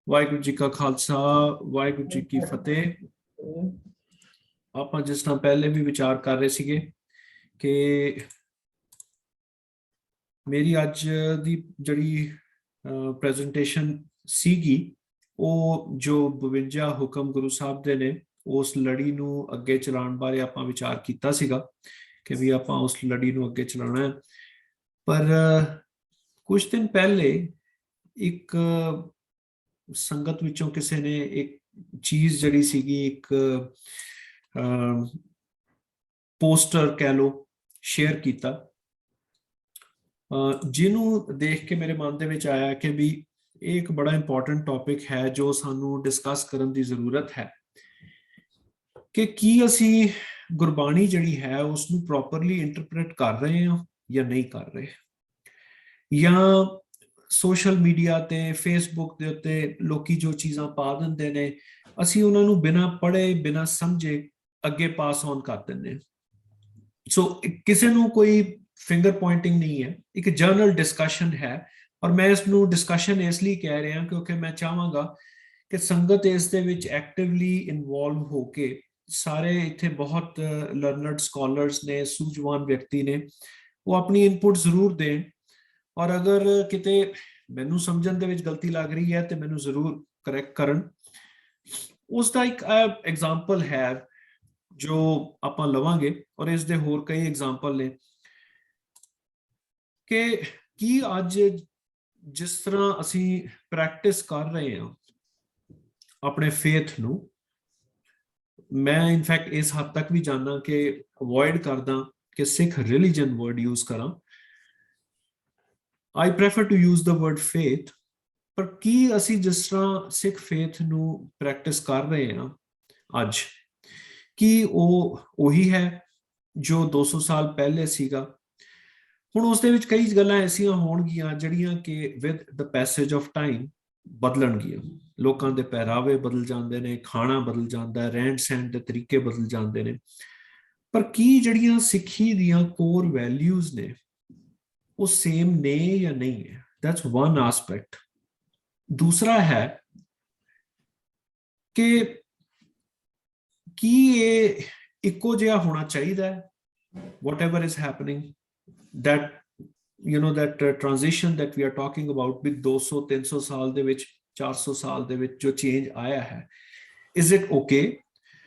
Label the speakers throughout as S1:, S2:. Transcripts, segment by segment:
S1: ਵਾਹਿਗੁਰੂ ਜੀ ਕਾ ਖਾਲਸਾ ਵਾਹਿਗੁਰੂ ਜੀ ਕੀ ਫਤਿਹ। ਆਪਾਂ ਜਿਸ ਤਰ੍ਹਾਂ ਪਹਿਲੇ ਵੀ ਵਿਚਾਰ ਕਰ ਰਹੇ ਸੀਗੇ ਕਿ ਮੇਰੀ ਅੱਜ ਦੀ ਜਿਹੜੀ ਪ੍ਰੈਜੈਂਟੇਸ਼ਨ ਸੀਗੀ ਉਹ ਜੋ 52 ਹੁਕਮ ਗੁਰੂ ਸਾਹਿਬ ਦੇ ਨੇ ਉਸ ਲੜੀ ਨੂੰ ਅੱਗੇ ਚਲਾਉਣ ਬਾਰੇ ਆਪਾਂ ਵਿਚਾਰ ਕੀਤਾ ਸੀਗਾ ਕਿ ਵੀ ਆਪਾਂ ਉਸ ਲੜੀ ਨੂੰ ਅੱਗੇ ਚਲਾਉਣਾ ਹੈ। ਪਰ ਕੁਝ ਦਿਨ ਪਹਿਲੇ ਇੱਕ ਸੰਗਤ ਵਿੱਚੋਂ ਕਿਸੇ ਨੇ ਇੱਕ ਚੀਜ਼ ਜਿਹੜੀ ਸੀਗੀ ਇੱਕ ਪੋਸਟਰ ਕਹਿ ਲਓ ਸ਼ੇਅਰ ਕੀਤਾ, ਜਿਹਨੂੰ ਦੇਖ ਕੇ ਮੇਰੇ ਮਨ ਦੇ ਵਿੱਚ ਆਇਆ ਕਿ ਵੀ ਇਹ ਇੱਕ ਬੜਾ ਇੰਪੋਰਟੈਂਟ ਟੌਪਿਕ ਹੈ ਜੋ ਸਾਨੂੰ ਡਿਸਕਸ ਕਰਨ ਦੀ ਜ਼ਰੂਰਤ ਹੈ ਕਿ ਕੀ ਅਸੀਂ ਗੁਰਬਾਣੀ ਜਿਹੜੀ ਹੈ ਉਸ ਨੂੰ ਪ੍ਰੋਪਰਲੀ ਇੰਟਰਪ੍ਰੇਟ ਕਰ ਰਹੇ ਹਾਂ ਜਾਂ ਨਹੀਂ ਕਰ ਰਹੇ, ਜਾਂ ਸੋਸ਼ਲ ਮੀਡੀਆ ਤੇ ਫੇਸਬੁੱਕ ਦੇ ਉੱਤੇ ਲੋਕੀ ਜੋ ਚੀਜ਼ਾਂ ਪਾ ਦਿੰਦੇ ਨੇ ਅਸੀਂ ਉਹਨਾਂ ਨੂੰ ਬਿਨਾਂ ਪੜ੍ਹੇ ਬਿਨਾਂ ਸਮਝੇ ਅੱਗੇ ਪਾਸ ਔਨ ਕਰ ਦਿੰਦੇ ਹਾਂ। ਸੋ ਕਿਸੇ ਨੂੰ ਕੋਈ ਫਿੰਗਰ ਪੁਆਇੰਟਿੰਗ ਨਹੀਂ ਹੈ, ਇੱਕ ਜਨਰਲ ਡਿਸਕਸ਼ਨ ਹੈ। ਔਰ ਮੈਂ ਇਸ ਨੂੰ ਡਿਸਕਸ਼ਨ ਇਸ ਲਈ ਕਹਿ ਰਿਹਾ ਕਿਉਂਕਿ ਮੈਂ ਚਾਹਾਂਗਾ ਕਿ ਸੰਗਤ ਇਸ ਦੇ ਵਿੱਚ ਐਕਟਿਵਲੀ ਇਨਵੋਲਵ ਹੋ ਕੇ, ਸਾਰੇ ਇੱਥੇ ਬਹੁਤ ਲਰਨਰਡ ਸਕਾਲਰਸ ਨੇ, ਸੂਝਵਾਨ ਵਿਅਕਤੀ ਨੇ, ਉਹ ਆਪਣੀ ਇਨਪੁਟ ਜ਼ਰੂਰ ਦੇਣ। ਔਰ ਅਗਰ ਕਿਤੇ ਮੈਨੂੰ ਸਮਝਣ ਦੇ ਵਿੱਚ ਗਲਤੀ ਲੱਗ ਰਹੀ ਹੈ ਤੇ ਮੈਨੂੰ ਜ਼ਰੂਰ ਕਰੈਕਟ ਕਰਨ। ਉਸ ਦਾ ਇੱਕ ਐਗਜ਼ਾਮਪਲ ਹੈ ਜੋ ਆਪਾਂ ਲਵਾਂਗੇ ਔਰ ਇਸ ਦੇ ਹੋਰ ਕਈ ਐਗਜ਼ਾਮਪਲ ਨੇ ਕਿ ਕੀ ਅੱਜ ਜਿਸ ਤਰ੍ਹਾਂ ਅਸੀਂ ਪ੍ਰੈਕਟਿਸ ਕਰ ਰਹੇ ਹਾਂ ਆਪਣੇ ਫੇਥ ਨੂੰ, ਮੈਂ ਇਨਫੈਕਟ ਇਸ ਹੱਦ ਤੱਕ ਵੀ ਜਾਣਦਾ ਕਿ ਅਵੋਇਡ ਕਰਦਾ ਕਿ ਸਿੱਖ ਰਿਲੀਜਨ ਵਰਡ ਯੂਜ਼ ਕਰਾਂ। I prefer to use the word faith, ਪਰ ਕੀ ਅਸੀਂ ਜਿਸ ਤਰ੍ਹਾਂ ਸਿੱਖ ਫੇਥ ਨੂੰ ਪ੍ਰੈਕਟਿਸ ਕਰ ਰਹੇ ਹਾਂ ਅੱਜ, ਕੀ ਉਹ ਉਹੀ ਹੈ ਜੋ 200 ਸਾਲ ਪਹਿਲੇ ਸੀਗਾ? ਹੁਣ ਉਸ ਦੇ ਵਿੱਚ ਕਈ ਗੱਲਾਂ ਐਸੀਆਂ ਹੋਣਗੀਆਂ ਜਿਹੜੀਆਂ ਕਿ with the passage of time ਬਦਲਣਗੀਆਂ। ਲੋਕਾਂ ਦੇ ਪਹਿਰਾਵੇ ਬਦਲ ਜਾਂਦੇ ਨੇ, ਖਾਣਾ ਬਦਲ ਜਾਂਦਾ, ਰਹਿਣ ਸਹਿਣ ਦੇ ਤਰੀਕੇ ਬਦਲ ਜਾਂਦੇ ਨੇ, ਪਰ ਕੀ ਜਿਹੜੀਆਂ ਸਿੱਖੀ ਦੀਆਂ ਕੋਰ ਵੈਲਿਊਜ਼ ਨੇ ਉਹ ਸੇਮ ਨੇ ਜਾਂ ਨਹੀਂ ਹੈ? That's one aspect. ਦੂਸਰਾ ਹੈ ਕਿ ਕੀ ਇਹ ਇੱਕੋ ਜਿਹਾ ਹੋਣਾ ਚਾਹੀਦਾ ਹੈ? whatever is happening, that you know that transition that we are talking about with 200-300 ਸਾਲ ਦੇ ਵਿੱਚ, 400 ਸਾਲ ਦੇ ਵਿੱਚ ਜੋ ਚੇਂਜ ਆਇਆ ਹੈ, is it okay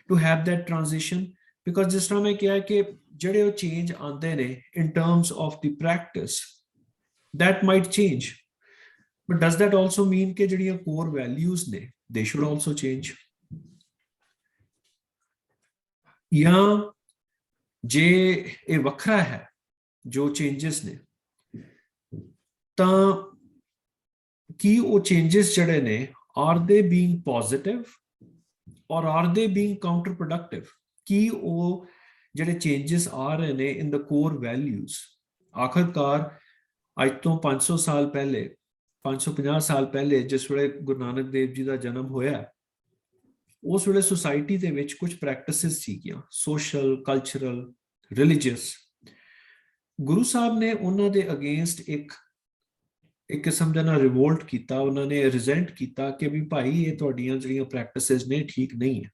S1: to have that transition? because ਜਿਸ ਤਰ੍ਹਾਂ ਮੈਂ ਕਿਹਾ ਕਿ ਜਿਹੜੇ ਉਹ ਚੇਂਜ ਆਉਂਦੇ ਨੇ in terms of the practice, that might change, but does that also mean ਕਿ ਜਿਹੜੀਆਂ core values ਨੇ they should also change? ਜਾਂ ਜੇ ਇਹ ਵੱਖਰਾ ਹੈ ਜੋ ਚੇਂਜਸ ਨੇ ਤਾਂ ਕੀ ਉਹ ਚੇਂਜਸ ਜਿਹੜੇ ਨੇ are they being positive or are they being counterproductive? ਕੀ ਉਹ ਜਿਹੜੇ ਚੇਂਜਸ ਆ ਰਹੇ ਨੇ in the core values ਆਖਰਕਾਰ ਅੱਜ ਤੋਂ 500 ਸਾਲ ਪਹਿਲੇ, 550 ਸਾਲ ਪਹਿਲੇ ਜਿਸ ਵੇਲੇ ਗੁਰੂ ਨਾਨਕ ਦੇਵ ਜੀ ਦਾ ਜਨਮ ਹੋਇਆ, ਉਸ ਵੇਲੇ ਸੁਸਾਇਟੀ ਦੇ ਵਿੱਚ ਕੁਝ ਪ੍ਰੈਕਟਿਸਿਸ ਸੀਗੀਆਂ, social, cultural, religious. Guru Sahib ਨੇ ਉਹਨਾਂ ਦੇ ਅਗੇਂਸਟ ਇੱਕ ਕਿਸਮ ਦਾ ਨਾਲ ਰਿਵੋਲਟ ਕੀਤਾ, ਉਹਨਾਂ ਨੇ ਰਿਜ਼ੈਂਟ ਕੀਤਾ ਕਿ ਵੀ ਭਾਈ ਇਹ ਤੁਹਾਡੀਆਂ ਜਿਹੜੀਆਂ ਪ੍ਰੈਕਟਿਸਿਸ ਨੇ ਠੀਕ ਨਹੀਂ ਹੈ।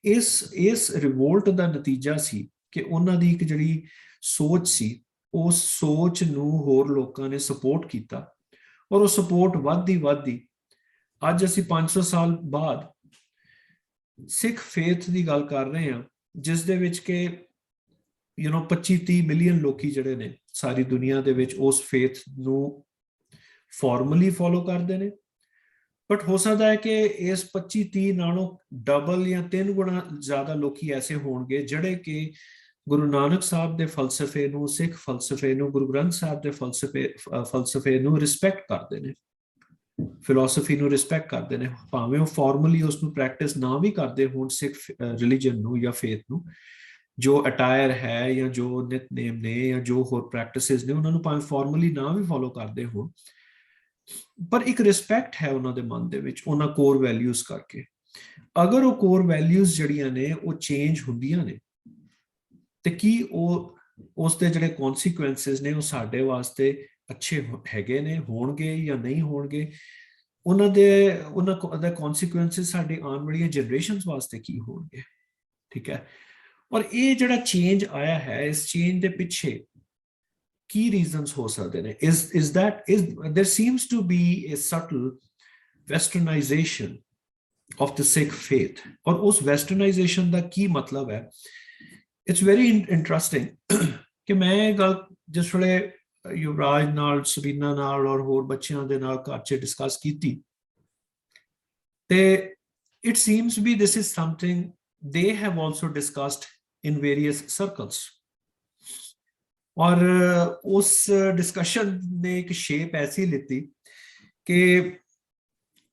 S1: ਇਸ ਰਿਵੋਲਟ ਦਾ ਨਤੀਜਾ ਸੀ ਕਿ ਉਹਨਾਂ ਦੀ ਇੱਕ ਜਿਹੜੀ ਸੋਚ ਸੀ, ਉਸ ਸੋਚ ਨੂੰ ਹੋਰ ਲੋਕਾਂ ਨੇ ਸਪੋਰਟ ਕੀਤਾ ਔਰ ਉਹ ਸਪੋਰਟ ਵੱਧਦੀ ਅੱਜ ਅਸੀਂ 500 ਸਾਲ ਬਾਅਦ ਸਿੱਖ ਫੇਥ ਦੀ ਗੱਲ ਕਰ ਰਹੇ ਹਾਂ ਜਿਸ ਦੇ ਵਿੱਚ ਕਿ 25-30 ਮਿਲੀਅਨ ਲੋਕੀ ਜਿਹੜੇ ਨੇ ਸਾਰੀ ਦੁਨੀਆ ਦੇ ਵਿੱਚ ਉਸ ਫੇਥ ਨੂੰ ਫਾਰਮਲੀ ਫੋਲੋ ਕਰਦੇ ਨੇ। ਬਟ ਹੋ ਸਕਦਾ ਹੈ ਕਿ ਇਸ 25-30 ਨਾਲੋਂ ਡਬਲ ਜਾਂ 3 ਗੁਣਾ ਜ਼ਿਆਦਾ ਲੋਕੀ ਐਸੇ ਹੋਣਗੇ ਜਿਹੜੇ ਕਿ ਗੁਰੂ ਨਾਨਕ ਸਾਹਿਬ ਦੇ ਫਲਸਫੇ ਨੂੰ, ਸਿੱਖ ਫਲਸਫੇ ਨੂੰ, ਗੁਰੂ ਗ੍ਰੰਥ ਸਾਹਿਬ ਦੇ ਫਲਸਫੇ ਨੂੰ ਰਿਸਪੈਕਟ ਕਰਦੇ ਨੇ, ਫਿਲਾਸਫੀ ਨੂੰ ਰਿਸਪੈਕਟ ਕਰਦੇ ਨੇ, ਭਾਵੇਂ ਉਹ ਫਾਰਮਲੀ ਉਸ ਨੂੰ ਪ੍ਰੈਕਟਿਸ ਨਾ ਵੀ ਕਰਦੇ ਹੋਣ ਸਿੱਖ ਰਿਲੀਜਨ ਨੂੰ ਜਾਂ ਫੇਥ ਨੂੰ। ਜੋ ਅਟਾਇਰ ਹੈ ਜਾਂ ਜੋ ਨਿਤਨੇਮ ਨੇ ਜਾਂ ਜੋ ਹੋਰ ਪ੍ਰੈਕਟਿਸਿਸ ਨੇ ਉਹਨਾਂ ਨੂੰ ਭਾਵੇਂ ਫਾਰਮਲੀ ਨਾ ਵੀ ਫੋਲੋ ਕਰਦੇ ਹੋਣ, ਪਰ ਇੱਕ ਰਿਸਪੈਕਟ ਹੈ ਉਹਨਾਂ ਦੇ ਮਨ ਦੇ ਵਿੱਚ ਉਹਨਾਂ ਕੋਰ ਵੈਲਿਊਜ਼ ਕਰਕੇ। ਅਗਰ ਉਹ ਕੋਰ ਵੈਲਿਊਜ਼ ਜਿਹੜੀਆਂ ਨੇ ਉਹ ਚੇਂਜ ਹੁੰਦੀਆਂ ਨੇ ਤੇ ਕੀ ਉਹ ਉਸ ਦੇ ਜਿਹੜੇ ਕੌਨਸੀਕੁਐਂਸਿਸ ਨੇ ਉਹ ਸਾਡੇ ਵਾਸਤੇ ਅੱਛੇ ਹੈਗੇ ਨੇ, ਹੋਣਗੇ ਜਾਂ ਨਹੀਂ ਹੋਣਗੇ? ਉਹਨਾਂ ਦੇ ਕਨਸੀਕੁਐਂਸਸ ਸਾਡੇ ਆਉਣ ਵਾਲੀਆਂ ਜਨਰੇਸ਼ਨਸ ਵਾਸਤੇ ਕੀ ਹੋਣਗੇ, ਠੀਕ ਹੈ। ਔਰ ਇਹ ਜਿਹੜਾ ਚੇਂਜ ਆਇਆ ਹੈ, ਇਸ ਚੇਂਜ ਦੇ ਪਿੱਛੇ ਕੀ ਰੀਜ਼ਨਸ ਹੋ ਸਕਦੇ ਨੇ? is there seems to be a subtle westernization of the Sikh faith, और उस westernization ਦਾ ਕੀ ਮਤਲਬ ਹੈ? It's very interesting ਕਿ ਮੈਂ ਗੱਲ ਜਿਸ ਵੇਲੇ ਯੁਵਰਾਜ ਨਾਲ, ਸਬੀਨਾ ਨਾਲ ਔਰ ਹੋਰ ਬੱਚਿਆਂ ਦੇ ਨਾਲ ਘਰ 'ਚ ਡਿਸਕਸ ਕੀਤੀ, ਤੇ it seems to be this is something they have also discussed in various circles, और उस डिस्कशन ने एक शेप ऐसी लेती कि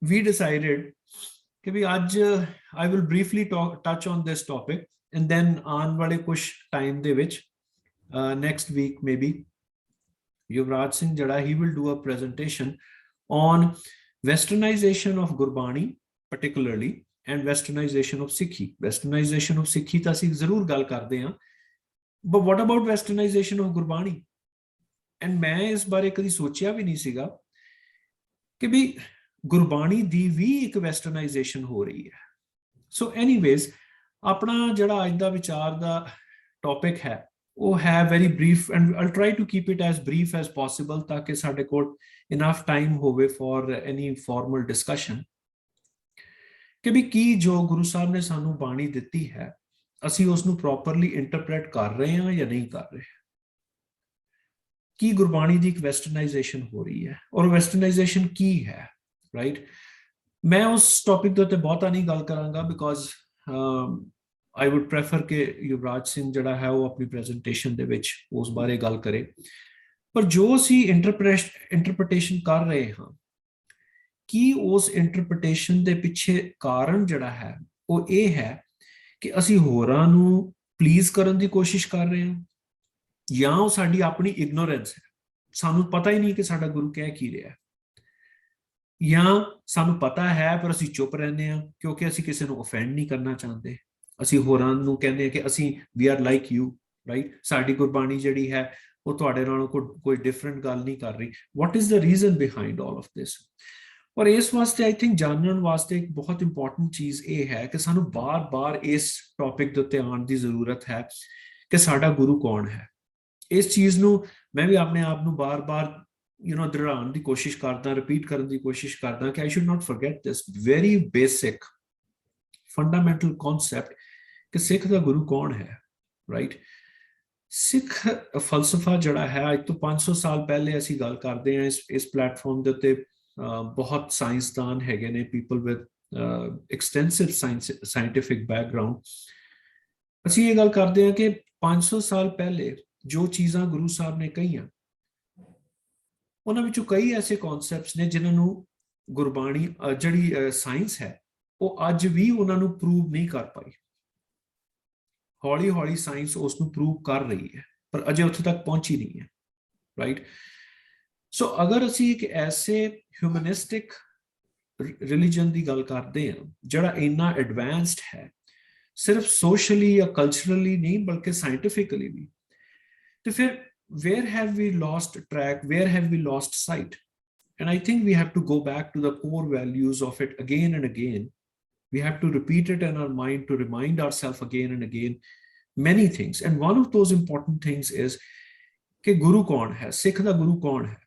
S1: we decided कि भी आज I will briefly touch on this topic, and then आने वाले कुछ time they which next week maybe Yuvraj Singh jada he will do a presentation on westernization of Gurbani particularly and westernization of Sikhi. Westernization of Sikhi ਤਾਂ ਅਸੀਂ ਜ਼ਰੂਰ ਗੱਲ ਕਰਦੇ ਹਾਂ, but what about westernization of Gurbani? And ਮੈਂ ਇਸ ਬਾਰੇ ਕਦੀ ਸੋਚਿਆ ਵੀ ਨਹੀਂ ਸੀਗਾ ਕਿ ਵੀ ਗੁਰਬਾਣੀ ਦੀ ਵੀ ਇੱਕ ਵੈਸਟਰਨਾਈਜੇਸ਼ਨ ਹੋ ਰਹੀ ਹੈ। ਸੋ ਐਨੀਵੇਜ਼, ਆਪਣਾ ਜਿਹੜਾ ਅੱਜ ਦਾ ਵਿਚਾਰ ਦਾ ਟੌਪਿਕ ਹੈ ਉਹ ਹੈ very brief, and I'll try to keep it as brief as possible, ਤਾਂ ਕਿ ਸਾਡੇ ਕੋਲ ਇਨਫ ਟਾਈਮ ਹੋਵੇ ਫॉर ਐਨੀ ਫਾਰਮਲ ਡਿਸਕਸ਼ਨ ਕਿ ਵੀ ਕੀ ਜੋ ਗੁਰੂ ਸਾਹਿਬ ਨੇ ਸਾਨੂੰ ਬਾਣੀ ਦਿੱਤੀ ਹੈ ਅਸੀਂ ਉਸ ਨੂੰ ਪ੍ਰੋਪਰਲੀ ਇੰਟਰਪ੍ਰੇਟ ਕਰ ਰਹੇ ਹਾਂ ਜਾਂ ਨਹੀਂ ਕਰ ਰਹੇ। ਕੀ ਗੁਰਬਾਣੀ ਦੀ ਇੱਕ ਵੈਸਟਰਨਾਈਜੇਸ਼ਨ ਹੋ ਰਹੀ ਹੈ, ਔਰ ਵੈਸਟਰਨਾਈਜੇਸ਼ਨ ਕੀ ਹੈ, ਰਾਈਟ? ਮੈਂ ਉਸ ਟੌਪਿਕ ਦੇ ਉੱਤੇ ਬਹੁਤਾ ਨਹੀਂ ਗੱਲ ਕਰਾਂਗਾ, ਬਿਕੋਜ਼ ਆਈ ਵੁੱਡ ਪ੍ਰੈਫਰ ਕਿ ਯੁਵਰਾਜ ਸਿੰਘ ਜਿਹੜਾ ਹੈ ਉਹ ਆਪਣੀ ਪ੍ਰੈਜੈਂਟੇਸ਼ਨ ਦੇ ਵਿੱਚ ਉਸ ਬਾਰੇ ਗੱਲ ਕਰੇ। ਪਰ ਜੋ ਅਸੀਂ ਇੰਟਰਪ੍ਰੀਟੇਸ਼ਨ ਕਰ ਰਹੇ ਹਾਂ, ਕੀ ਉਸ ਇੰਟਰਪ੍ਰੀਟੇਸ਼ਨ ਦੇ ਪਿੱਛੇ ਕਾਰਨ ਜਿਹੜਾ ਹੈ ਉਹ ਇਹ ਹੈ ਕਿ ਅਸੀਂ ਹੋਰਾਂ ਨੂੰ ਪਲੀਜ਼ ਕਰਨ ਦੀ ਕੋਸ਼ਿਸ਼ ਕਰ ਰਹੇ ਹਾਂ, ਜਾਂ ਉਹ ਸਾਡੀ ਆਪਣੀ ਇਗਨੋਰੈਂਸ ਹੈ, ਸਾਨੂੰ ਪਤਾ ਹੀ ਨਹੀਂ ਕਿ ਸਾਡਾ ਗੁਰੂ ਕਹਿ ਕੀ ਰਿਹਾ, ਜਾਂ ਸਾਨੂੰ ਪਤਾ ਹੈ ਪਰ ਅਸੀਂ ਚੁੱਪ ਰਹਿੰਦੇ ਹਾਂ ਕਿਉਂਕਿ ਅਸੀਂ ਕਿਸੇ ਨੂੰ ਅਫੈਂਡ ਨਹੀਂ ਕਰਨਾ ਚਾਹੁੰਦੇ। ਅਸੀਂ ਹੋਰਾਂ ਨੂੰ ਕਹਿੰਦੇ ਹਾਂ ਕਿ ਅਸੀਂ we are like you, right? ਸਾਡੀ ਗੁਰਬਾਣੀ ਜਿਹੜੀ ਹੈ ਉਹ ਤੁਹਾਡੇ ਨਾਲੋਂ ਕੋਈ ਡਿਫਰੈਂਟ ਗੱਲ ਨਹੀਂ ਕਰ ਰਹੀ। What is the reason behind all of this? ਔਰ ਇਸ ਵਾਸਤੇ ਆਈ ਥਿੰਕ ਜਾਣਨ ਵਾਸਤੇ ਇੱਕ ਬਹੁਤ ਇੰਪੋਰਟੈਂਟ ਚੀਜ਼ ਇਹ ਹੈ ਕਿ ਸਾਨੂੰ ਬਾਰ-ਬਾਰ ਇਸ ਟੌਪਿਕ ਦੇ ਉੱਤੇ ਆਉਣ ਦੀ ਜ਼ਰੂਰਤ ਹੈ ਕਿ ਸਾਡਾ ਗੁਰੂ ਕੌਣ ਹੈ। ਇਸ ਚੀਜ਼ ਨੂੰ ਮੈਂ ਵੀ ਆਪਣੇ ਆਪ ਨੂੰ ਬਾਰ-ਬਾਰ ਦ੍ਰਿੜਾਉਣ ਦੀ ਕੋਸ਼ਿਸ਼ ਕਰਦਾ, ਰਿਪੀਟ ਕਰਨ ਦੀ ਕੋਸ਼ਿਸ਼ ਕਰਦਾ ਕਿ I should not forget this very basic fundamental concept ਕਿ ਸਿੱਖ ਦਾ ਗੁਰੂ ਕੌਣ ਹੈ, ਰਾਈਟ? ਸਿੱਖ ਫਲਸਫਾ ਜਿਹੜਾ ਹੈ ਅੱਜ ਤੋਂ 500 ਸਾਲ ਪਹਿਲੇ ਅਸੀਂ ਗੱਲ ਕਰਦੇ ਹਾਂ, ਇਸ ਪਲੇਟਫਾਰਮ ਦੇ ਉੱਤੇ ਬਹੁਤ ਸਾਇੰਸਦਾਨ ਹੈਗੇ ਨੇ, people with extensive scientific background. ਅਸੀਂ ਇਹ ਗੱਲ ਕਰਦੇ ਹਾਂ ਕਿ 500 ਸਾਲ ਪਹਿਲੇ ਜੋ ਚੀਜ਼ਾਂ ਗੁਰੂ ਸਾਹਿਬ ਨੇ ਕਹੀਆਂ, ਉਹਨਾਂ ਵਿੱਚੋਂ ਕਈ ਐਸੇ ਕਨਸੈਪਟਸ ਨੇ ਜਿਨ੍ਹਾਂ ਨੂੰ ਗੁਰਬਾਣੀ ਜਿਹੜੀ ਸਾਇੰਸ ਹੈ ਉਹ ਅੱਜ ਵੀ ਉਹਨਾਂ ਨੂੰ ਪ੍ਰੂਵ ਨਹੀਂ ਕਰ ਪਾਈ। ਹੌਲੀ ਹੌਲੀ ਸਾਇੰਸ ਉਸ ਨੂੰ ਪ੍ਰੂਵ ਕਰ ਰਹੀ ਹੈ, ਪਰ ਅਜੇ ਉੱਥੇ ਤੱਕ ਪਹੁੰਚੀ ਨਹੀਂ ਹੈ, ਰਾਈਟ? ਸੋ ਅਗਰ ਅਸੀਂ ਇੱਕ ਐਸੇ ਹਿਊਮਨਿਸਟਿਕ ਰਿਲੀਜਨ ਦੀ ਗੱਲ ਕਰਦੇ ਹਾਂ ਜਿਹੜਾ ਇੰਨਾ ਐਡਵਾਂਸਡ ਹੈ, ਸਿਰਫ ਸੋਸ਼ਲੀ ਜਾਂ ਕਲਚਰਲੀ ਨਹੀਂ ਬਲਕਿ ਸਾਇੰਟਿਫਿਕਲੀ ਵੀ, ਤੇ ਫਿਰ where have we lost track, where have we lost sight? And I think we have to go back to the core values of it again and again. We have to repeat it in our mind to remind ourselves again and again many things, and one of those important things is कि गुरु कौन है, सिख दा गुरु कौन है।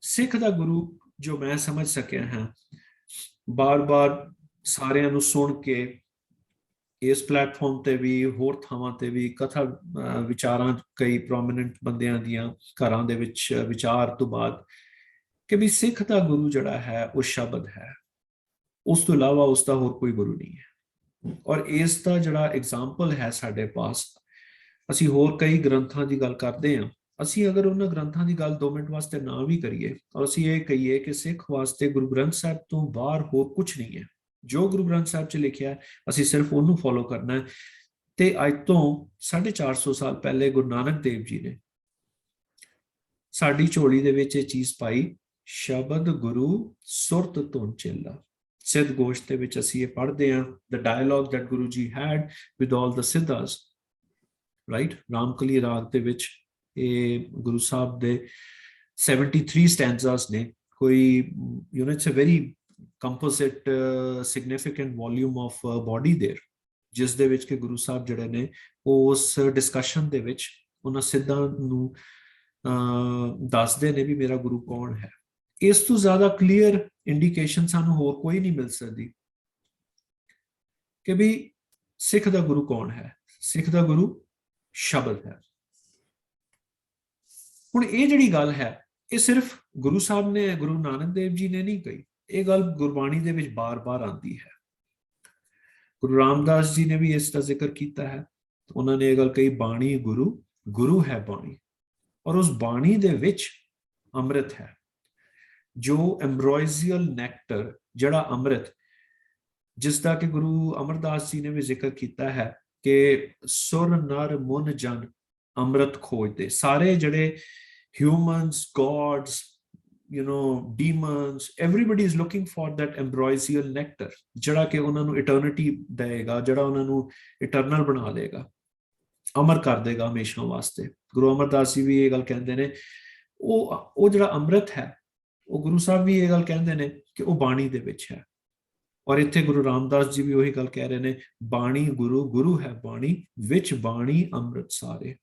S1: सिख दा गुरु जो मैं समझ सकिया है बार बार सारियां नूं सुन के इस प्लेटफॉर्म ते भी होर थावां ते भी कथा विचारां कई प्रोमिनेंट बंदियां दियां घरां दे विच विचार तो बाद कि भी सिख दा गुरु जिहड़ा है वो शब्द है, उस तो इलावा उसका होर कोई गुरु नहीं है। और इस दा जिहड़ा एग्जाम्पल है साडे पास, असी होर कई ग्रंथां दी गल करदे हां, असी अगर उन्हां ग्रंथां दी गल 2 मिनट वास्ते ना भी करिए और असी ये कहिए कि सिख वास्ते गुरु ग्रंथ साहिब तो बाहर होर कुछ नहीं है, जो गुरु ग्रंथ साहिब च लिखिया है असी सिर्फ उन्होंने फॉलो करना है। ते अज तो 450 साल पहले गुरु नानक देव जी ने साडी झोली दे विच चीज पाई, शब्द गुरु सुरत धुन चेला। सिद्ध गोश दे विच असी ये पढ़दे हां, the dialogue that Guru ji had with all the Siddhas, right? Ramkali raag दे विच ये गुरु साहब दे 73 स्टैंजास ने कोई it's a very composite significant volume of body there, ਜਿਸ ਦੇ ਵਿੱਚ ਕਿ ਗੁਰੂ ਸਾਹਿਬ ਜਿਹੜੇ ਨੇ ਉਸ ਡਿਸਕਸ਼ਨ ਦੇ ਵਿੱਚ ਉਹਨਾਂ ਸਿੱਧਾਂ ਨੂੰ ਦੱਸਦੇ ਨੇ ਵੀ ਮੇਰਾ ਗੁਰੂ ਕੌਣ ਹੈ। ਇਸ ਤੋਂ ਜ਼ਿਆਦਾ ਕਲੀਅਰ ਇੰਡੀਕੇਸ਼ਨ ਸਾਨੂੰ ਹੋਰ ਕੋਈ ਨਹੀਂ ਮਿਲ ਸਕਦੀ ਕਿ ਵੀ ਸਿੱਖ ਦਾ ਗੁਰੂ ਕੌਣ ਹੈ। ਸਿੱਖ ਦਾ ਗੁਰੂ ਸ਼ਬਦ ਹੈ। ਹੁਣ ਇਹ ਜਿਹੜੀ ਗੱਲ ਹੈ ਇਹ ਸਿਰਫ ਗੁਰੂ ਸਾਹਿਬ ਨੇ, ਗੁਰੂ ਨਾਨਕ ਦੇਵ ਜੀ ਨੇ ਨਹੀਂ ਕਹੀ, ਇਹ ਗੱਲ ਗੁਰਬਾਣੀ ਦੇ ਵਿੱਚ ਬਾਰ-ਬਾਰ ਆਉਂਦੀ ਹੈ। ਗੁਰੂ ਰਾਮਦਾਸ ਜੀ ਨੇ ਵੀ ਇਸ ਦਾ ਜ਼ਿਕਰ ਕੀਤਾ ਹੈ। ਉਹਨਾਂ ਨੇ ਇਹ ਗੱਲ ਕਹੀ, ਬਾਣੀ ਗੁਰੂ, ਗੁਰੂ ਹੈ ਬਾਣੀ, ਔਰ ਉਸ ਬਾਣੀ ਦੇ ਵਿੱਚ ਅੰਮ੍ਰਿਤ ਹੈ। ਜੋ ਐਮਬਰੋਇਜ਼ੀਅਲ ਨੈਕਟਰ, ਜਿਹੜਾ ਅੰਮ੍ਰਿਤ, ਜਿਸ ਦਾ ਕਿ ਗੁਰੂ ਅਮਰਦਾਸ ਜੀ ਨੇ ਵੀ ਜ਼ਿਕਰ ਕੀਤਾ ਹੈ ਕਿ ਸੁਰ ਨਰ ਮੁਨ ਜਨ ਅੰਮ੍ਰਿਤ ਖੋਜਦੇ। ਸਾਰੇ ਜਿਹੜੇ humans, gods, demons, everybody is looking for that ambrosial nectar, ਜਿਹੜਾ ਕਿ ਉਹਨਾਂ ਨੂੰ eternity ਦੇਗਾ, ਜਿਹੜਾ ਉਹਨਾਂ ਨੂੰ eternal ਬਣਾ ਦੇਗਾ, ਅਮਰ ਕਰ ਦੇਗਾ ਹਮੇਸ਼ਾ ਵਾਸਤੇ। ਗੁਰੂ ਅਮਰਦਾਸ ਜੀ ਵੀ ਇਹ ਗੱਲ ਕਹਿੰਦੇ ਨੇ, ਉਹ ਜਿਹੜਾ ਅੰਮ੍ਰਿਤ ਹੈ, ਉਹ ਗੁਰੂ ਸਾਹਿਬ ਵੀ ਇਹ ਗੱਲ ਕਹਿੰਦੇ ਨੇ ਕਿ ਉਹ ਬਾਣੀ ਦੇ ਵਿੱਚ ਹੈ। ਔਰ ਇੱਥੇ ਗੁਰੂ ਰਾਮਦਾਸ ਜੀ ਵੀ ਉਹੀ ਗੱਲ ਕਹਿ ਰਹੇ ਨੇ, ਬਾਣੀ ਗੁਰੂ, ਗੁਰੂ ਹੈ ਬਾਣੀ, ਵਿੱਚ ਬਾਣੀ ਅੰਮ੍ਰਿਤ ਸਾਰੇ।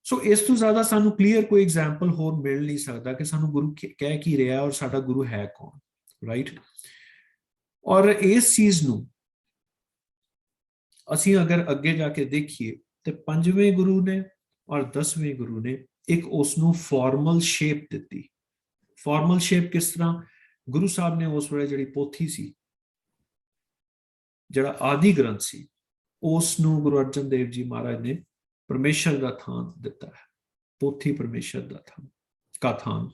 S1: ਸੋ ਇਸ ਤੋਂ ਜ਼ਿਆਦਾ ਸਾਨੂੰ ਕਲੀਅਰ ਕੋਈ ਐਗਜ਼ਾਮਪਲ ਹੋਰ ਮਿਲ ਨਹੀਂ ਸਕਦਾ ਕਿ ਸਾਨੂੰ ਗੁਰੂ ਕਹਿ ਕੀ ਰਿਹਾ ਔਰ ਸਾਡਾ ਗੁਰੂ ਹੈ ਕੌਣ, ਰਾਈਟ। ਔਰ ਇਸ ਚੀਜ਼ ਨੂੰ ਅਸੀਂ ਅਗਰ ਅੱਗੇ ਜਾ ਕੇ ਦੇਖੀਏ ਤੇ 5ਵੇਂ ਗੁਰੂ ਨੇ ਔਰ 10ਵੇਂ ਗੁਰੂ ਨੇ ਇੱਕ ਉਸ ਨੂੰ ਫਾਰਮਲ ਸ਼ੇਪ ਦਿੱਤੀ। ਫਾਰਮਲ ਸ਼ੇਪ ਕਿਸ ਤਰ੍ਹਾਂ? ਗੁਰੂ ਸਾਹਿਬ ਨੇ ਉਸ ਵੇਲੇ ਜਿਹੜੀ ਪੋਥੀ ਸੀ, ਜਿਹੜਾ ਆਦਿ ਗ੍ਰੰਥ ਸੀ, ਉਸ ਨੂੰ ਗੁਰੂ ਅਰਜਨ ਦੇਵ ਜੀ ਮਹਾਰਾਜ ਨੇ ਪਰਮੇਸ਼ਰ ਦਾ ਥਾਨ ਦਿੱਤਾ ਹੈ। ਪੋਥੀ ਪਰਮੇਸ਼ਰ ਦਾ ਥਾਨ।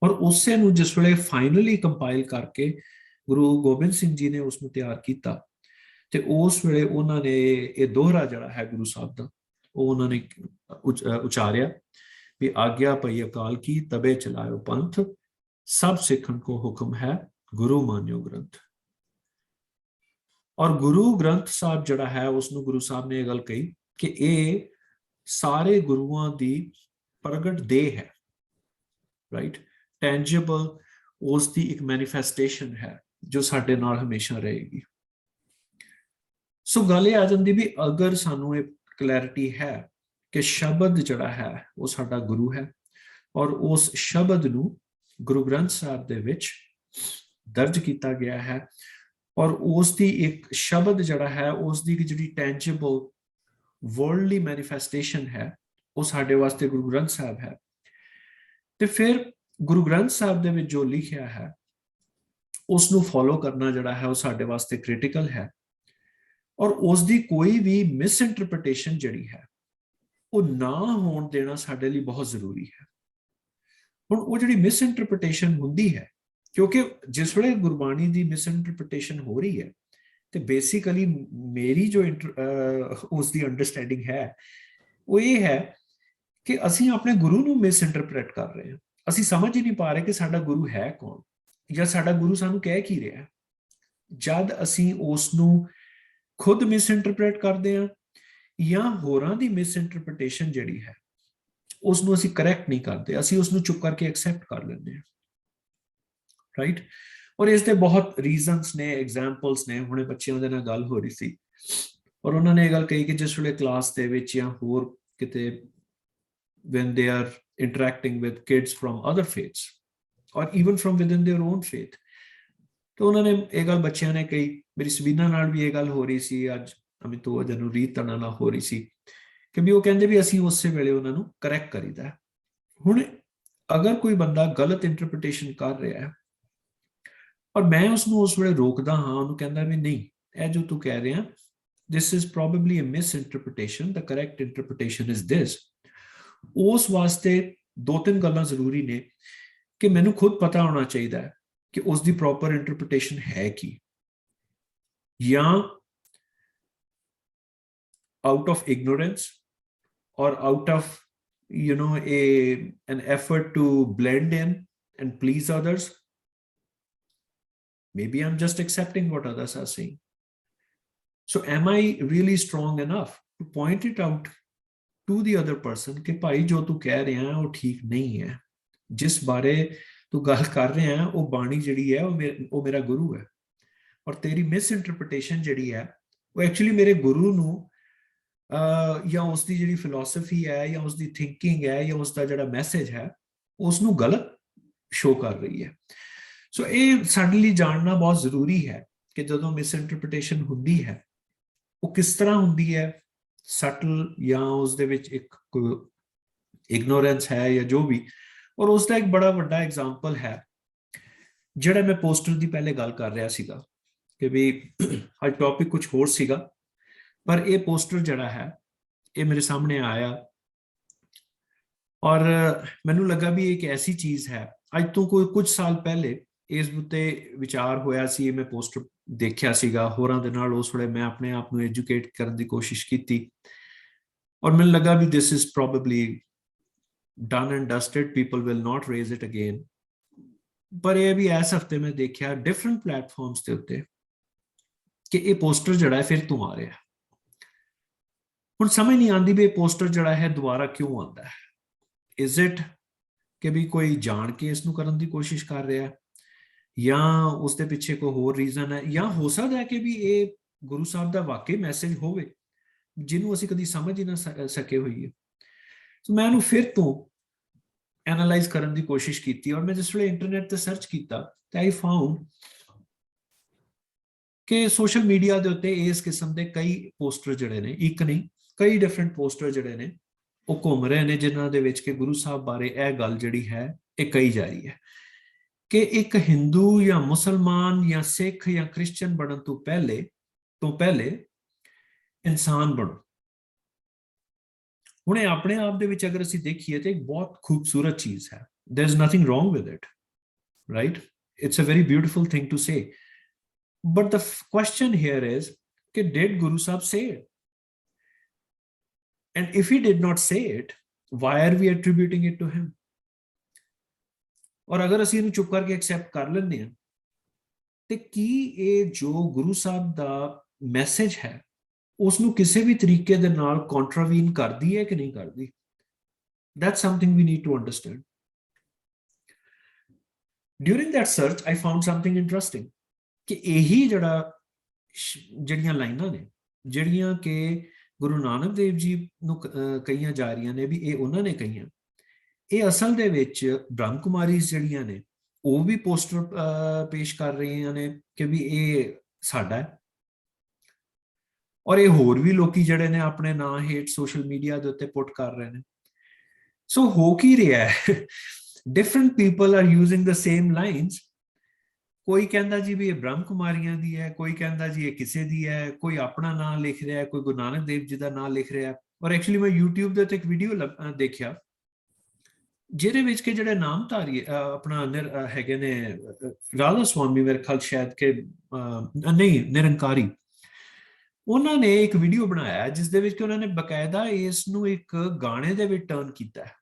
S1: ਔਰ ਉਸੇ ਨੂੰ ਜਿਸ ਵੇਲੇ ਫਾਈਨਲੀ ਕੰਪਾਈਲ ਕਰਕੇ ਗੁਰੂ ਗੋਬਿੰਦ ਸਿੰਘ ਜੀ ਨੇ ਉਸ ਨੂੰ ਤਿਆਰ ਕੀਤਾ ਤੇ ਉਸ ਵੇਲੇ ਉਹਨਾਂ ਨੇ ਇਹ ਦੋਹਰਾ ਜਿਹੜਾ ਹੈ ਗੁਰੂ ਸਾਹਿਬ ਦਾ, ਉਹ ਉਹਨਾਂ ਨੇ ਉਚਾਰਿਆ ਵੀ ਆਗਿਆ ਪਈ ਅਕਾਲ ਕੀ ਤਬੇ ਚਲਾਇਓ ਪੰਥ, ਸਭ ਸਿੱਖਣ ਕੋ ਹੁਕਮ ਹੈ ਗੁਰੂ ਮਾਨਿਓ ਗ੍ਰੰਥ। ਔਰ ਗੁਰੂ ਗ੍ਰੰਥ ਸਾਹਿਬ ਜਿਹੜਾ ਹੈ ਉਸ ਨੂੰ ਗੁਰੂ ਸਾਹਿਬ ਨੇ ਇਹ ਗੱਲ ਕਹੀ ਕਿ ਇਹ ਸਾਰੇ ਗੁਰੂਆਂ ਦੀ ਪ੍ਰਗਟ ਦੇਹ ਹੈ, ਰਾਈਟ, ਟੈਂਜੀਬਲ, ਉਸ ਦੀ ਇੱਕ ਮੈਨੀਫੈਸਟੇਸ਼ਨ ਹੈ ਜੋ ਸਾਡੇ ਨਾਲ ਹਮੇਸ਼ਾ ਰਹੇਗੀ। ਸੋ ਗੱਲ ਇਹ ਆ ਜਾਂਦੀ ਵੀ ਅਗਰ ਸਾਨੂੰ ਇਹ ਕਲੈਰਿਟੀ ਹੈ ਕਿ ਸ਼ਬਦ ਜਿਹੜਾ ਹੈ ਉਹ ਸਾਡਾ ਗੁਰੂ ਹੈ ਔਰ ਉਸ ਸ਼ਬਦ ਨੂੰ ਗੁਰੂ ਗ੍ਰੰਥ ਸਾਹਿਬ ਦੇ ਵਿੱਚ ਦਰਜ ਕੀਤਾ ਗਿਆ ਹੈ ਔਰ ਉਸ ਦੀ ਇੱਕ ਸ਼ਬਦ ਜਿਹੜਾ ਹੈ ਉਸ ਦੀ ਜਿਹੜੀ ਟੈਂਜੀਬਲ ਵਰਲਡਲੀ ਮੈਨੀਫੈਸਟੇਸ਼ਨ ਹੈ ਉਹ ਸਾਡੇ ਵਾਸਤੇ ਗੁਰੂ ਗ੍ਰੰਥ ਸਾਹਿਬ ਹੈ, ਤੇ ਫਿਰ ਗੁਰੂ ਗ੍ਰੰਥ ਸਾਹਿਬ ਦੇ ਵਿੱਚ ਜੋ ਲਿਖਿਆ ਹੈ ਉਸ ਨੂੰ ਫੋਲੋ ਕਰਨਾ ਜਿਹੜਾ ਹੈ ਉਹ ਸਾਡੇ ਵਾਸਤੇ ਕ੍ਰਿਟੀਕਲ ਹੈ। ਔਰ ਉਸ ਦੀ ਕੋਈ ਵੀ ਮਿਸਇੰਟਰਪ੍ਰੀਟੇਸ਼ਨ ਜਿਹੜੀ ਹੈ ਉਹ ਨਾ ਹੋਣ ਦੇਣਾ ਸਾਡੇ ਲਈ ਬਹੁਤ ਜ਼ਰੂਰੀ ਹੈ। ਹੁਣ ਉਹ ਜਿਹੜੀ ਮਿਸਇੰਟਰਪ੍ਰੀਟੇਸ਼ਨ ਹੁੰਦੀ ਹੈ, ਕਿਉਂਕਿ ਜਿਸ ਵੇਲੇ ਗੁਰਬਾਣੀ ਦੀ ਮਿਸਇੰਟਰਪ੍ਰੀਟੇਸ਼ਨ ਹੋ ਰਹੀ ਹੈ ਤੇ ਬੇਸਿਕਲੀ ਮੇਰੀ ਜੋ ਉਸ ਦੀ ਅੰਡਰਸਟੈਂਡਿੰਗ ਹੈ ਉਹ ਇਹ ਹੈ ਕਿ ਅਸੀਂ ਆਪਣੇ ਗੁਰੂ ਨੂੰ ਮਿਸਇੰਟਰਪ੍ਰੀਟ ਕਰ ਰਹੇ ਹਾਂ। ਅਸੀਂ ਸਮਝ ਹੀ ਨਹੀਂ ਪਾ ਰਹੇ ਕਿ ਸਾਡਾ ਗੁਰੂ ਹੈ ਕੌਣ ਜਾਂ ਸਾਡਾ ਗੁਰੂ ਸਾਨੂੰ ਕਹਿ ਕੀ ਰਿਹਾ, ਜਦ ਅਸੀਂ ਉਸ ਨੂੰ ਖੁਦ ਮਿਸਇੰਟਰਪ੍ਰੀਟ ਕਰਦੇ ਹਾਂ ਜਾਂ ਹੋਰਾਂ ਦੀ ਮਿਸਇੰਟਰਪ੍ਰੀਟੇਸ਼ਨ ਜਿਹੜੀ ਹੈ ਉਸ ਨੂੰ ਅਸੀਂ ਕਰੈਕਟ ਨਹੀਂ ਕਰਦੇ, ਅਸੀਂ ਉਸ ਨੂੰ ਚੁੱਪ ਕਰਕੇ ਐਕਸੈਪਟ ਕਰ ਲੈਂਦੇ ਹਾਂ, ਰਾਈਟ। ਔਰ ਇਸ ਦੇ ਬਹੁਤ ਰੀਜ਼ਨਸ ਨੇ, ਐਗਜ਼ਾਮਪਲਸ ਨੇ। ਹੁਣੇ ਬੱਚਿਆਂ ਦੇ ਨਾਲ ਗੱਲ ਹੋ ਰਹੀ ਸੀ ਔਰ ਉਹਨਾਂ ਨੇ ਇਹ ਗੱਲ ਕਹੀ ਕਿ ਜਿਸ ਵੇਲੇ ਕਲਾਸ ਦੇ ਵਿੱਚ ਜਾਂ ਹੋਰ ਕਿਤੇ when they are interacting with kids from other faiths or even from within their own faith, ਤਾਂ ਉਹਨਾਂ ਨੇ ਇਹ ਗੱਲ ਬੱਚਿਆਂ ਨੇ ਕਹੀ। ਮੇਰੀ ਸਬੀਨਾ ਨਾਲ ਵੀ ਇਹ ਗੱਲ ਹੋ ਰਹੀ ਸੀ, ਅੱਜ ਅਮਿਤ ਨੂੰ ਰੀਤ ਨਾਲ ਹੋ ਰਹੀ ਸੀ ਕਿ ਵੀ ਉਹ ਕਹਿੰਦੇ ਵੀ ਅਸੀਂ ਉਸੇ ਵੇਲੇ ਉਹਨਾਂ ਨੂੰ ਕਰੈਕਟ ਕਰੀਦਾ। ਹੁਣ ਅਗਰ ਕੋਈ ਬੰਦਾ ਗਲਤ ਇੰਟਰਪ੍ਰੀਟੇਸ਼ਨ ਕਰ ਰਿਹਾ ਹੈ ਔਰ ਮੈਂ ਉਸਨੂੰ ਉਸ ਵੇਲੇ ਰੋਕਦਾ ਹਾਂ, ਉਹਨੂੰ ਕਹਿੰਦਾ ਵੀ ਨਹੀਂ, ਇਹ ਜੋ ਤੂੰ ਕਹਿ ਰਿਹਾ this is probably a misinterpretation, the correct interpretation is this, ਉਸ ਵਾਸਤੇ ਦੋ ਤਿੰਨ ਗੱਲਾਂ ਜ਼ਰੂਰੀ ਨੇ ਕਿ ਮੈਨੂੰ ਖੁਦ ਪਤਾ ਹੋਣਾ ਚਾਹੀਦਾ ਹੈ ਕਿ ਉਸ ਦੀ ਪ੍ਰੋਪਰ ਇੰਟਰਪ੍ਰੀਟੇਸ਼ਨ ਹੈ ਕੀ, ਜਾਂ out of ignorance or out of an effort to blend in and please others. Maybe I'm just accepting what others are saying. So am I really strong enough to point it out to the other person कि भाई जो तू कह रहा है वो ठीक नहीं है, जिस बारे तू गल कर रहे हैं वो बाणी जिहड़ी है वो मेरा गुरु है, और तेरी मिस इंटरप्रिटेशन जिहड़ी है वो एक्चुअली मेरे गुरु नू या उसकी जिहड़ी फिलोसफी है या उसकी थिंकिंग है या उसका जिहड़ा मैसेज है उसनू गलत शो कर रही है। सो ये साडे लई जानना बहुत जरूरी है कि जदों मिस इंटरप्रिटेशन हुंदी है वो किस तरह हुंदी है, सटल या उसदे विच एक इग्नोरेंस है या जो भी। और उसका एक बड़ा वड्डा एग्जाम्पल है जिहड़ा मैं पोस्टर की पहले गल कर रहा सीगा कि भी अज टॉपिक कुछ होर सीगा, पर यह पोस्टर जिहड़ा है ये मेरे सामने आया और मैनू लगा भी एक ऐसी चीज है, अज तो कोई कुछ साल पहले इस उत्ते विचार होया सी, मैं पोस्टर देखिया सीगा होरां दे नाल, उस वेले मैं अपने आप नू एजुकेट करने की कोशिश की और मैनू लगा भी this is probably done and dusted, people will not raise it again. पर यह भी इस हफ्ते मैं देखा डिफरेंट प्लेटफॉर्म्स के उत्ते कि ये पोस्टर जड़ा है फिर तू आ रहा है। हुण समझ नहीं आती भी पोस्टर जड़ा है दोबारा क्यों आता है। इज इट कि भी कोई जान के इसनू करने की कोशिश कर रहा है या उसके पीछे कोई होर रीजन है, या हो सकता है कि भी ये गुरु साहब का वाकई मैसेज होवे जिन्हों असीं कदी समझ ही ना सके होइए। तो मैं उन्हें फिर तो एनालाइज करने की कोशिश की और मैं जिस वे इंटरनेट पर सर्च किया तो आई फाउंड कि सोशल मीडिया के उत्ते इस किस्म के कई पोस्टर जड़े ने, एक नहीं कई डिफरेंट पोस्टर जड़े ने वो घूम रहे हैं जिन्हों के विच कि गुरु साहब बारे यह गल जिहड़ी है ये कही जा रही है कि एक हिंदू या मुसलमान या सिख या क्रिश्चियन बनने तो पहले इंसान बनो। हुणे अपने आप दे विच अगर असीं देखिए तो एक बहुत खूबसूरत चीज है, there is nothing wrong with it, right, it's a very beautiful thing to say. But the question here is कि did Guru Sahib say it, and if he did not say it why are we attributing it to him. और अगर असीं इहनूं चुप करके accept कर लैंदे हां ते की ये जो गुरु साहब दा मैसेज है उसनूं किसी भी तरीके दे नाल कॉन्ट्रावीन करदी है कि नहीं करदी। That's something we need to understand. During that search, I found something interesting कि यही जड़ियां लाइनां ने जड़ियां के गुरु नानक देव जी नूं कहियां जा रही ने भी ये उन्होंने कहियां, ये असल दे विच ब्रह्म कुमारी जड़ियां ने वो भी पोस्टर पेश कर रही ने कि भी ये साडा है, और ये होर भी लोग जड़े ने अपने ना हेठ सोशल मीडिया के उत्ते पुट कर रहे हैं। सो हो की रहा है different people are using the same lines. कोई कहता जी भी ये ब्रह्म कुमारियां दी है, कोई कहता जी ये किसी दी है, कोई अपना नाम लिख रहा है, कोई गुरु नानक देव जी का नाम लिख रहा है। और एक्चुअली मैं यूट्यूब के उत्ते एक वीडियो देखा जिहदे विच के जिहड़े नामधारी अपना हैगे ने राधा स्वामी मेरे ख्याल शायद के नहीं निरंकारी, उन्होंने एक वीडियो बनाया जिस दे विच उन्होंने बकायदा इसनूं एक गाने दे विच टर्न किया है।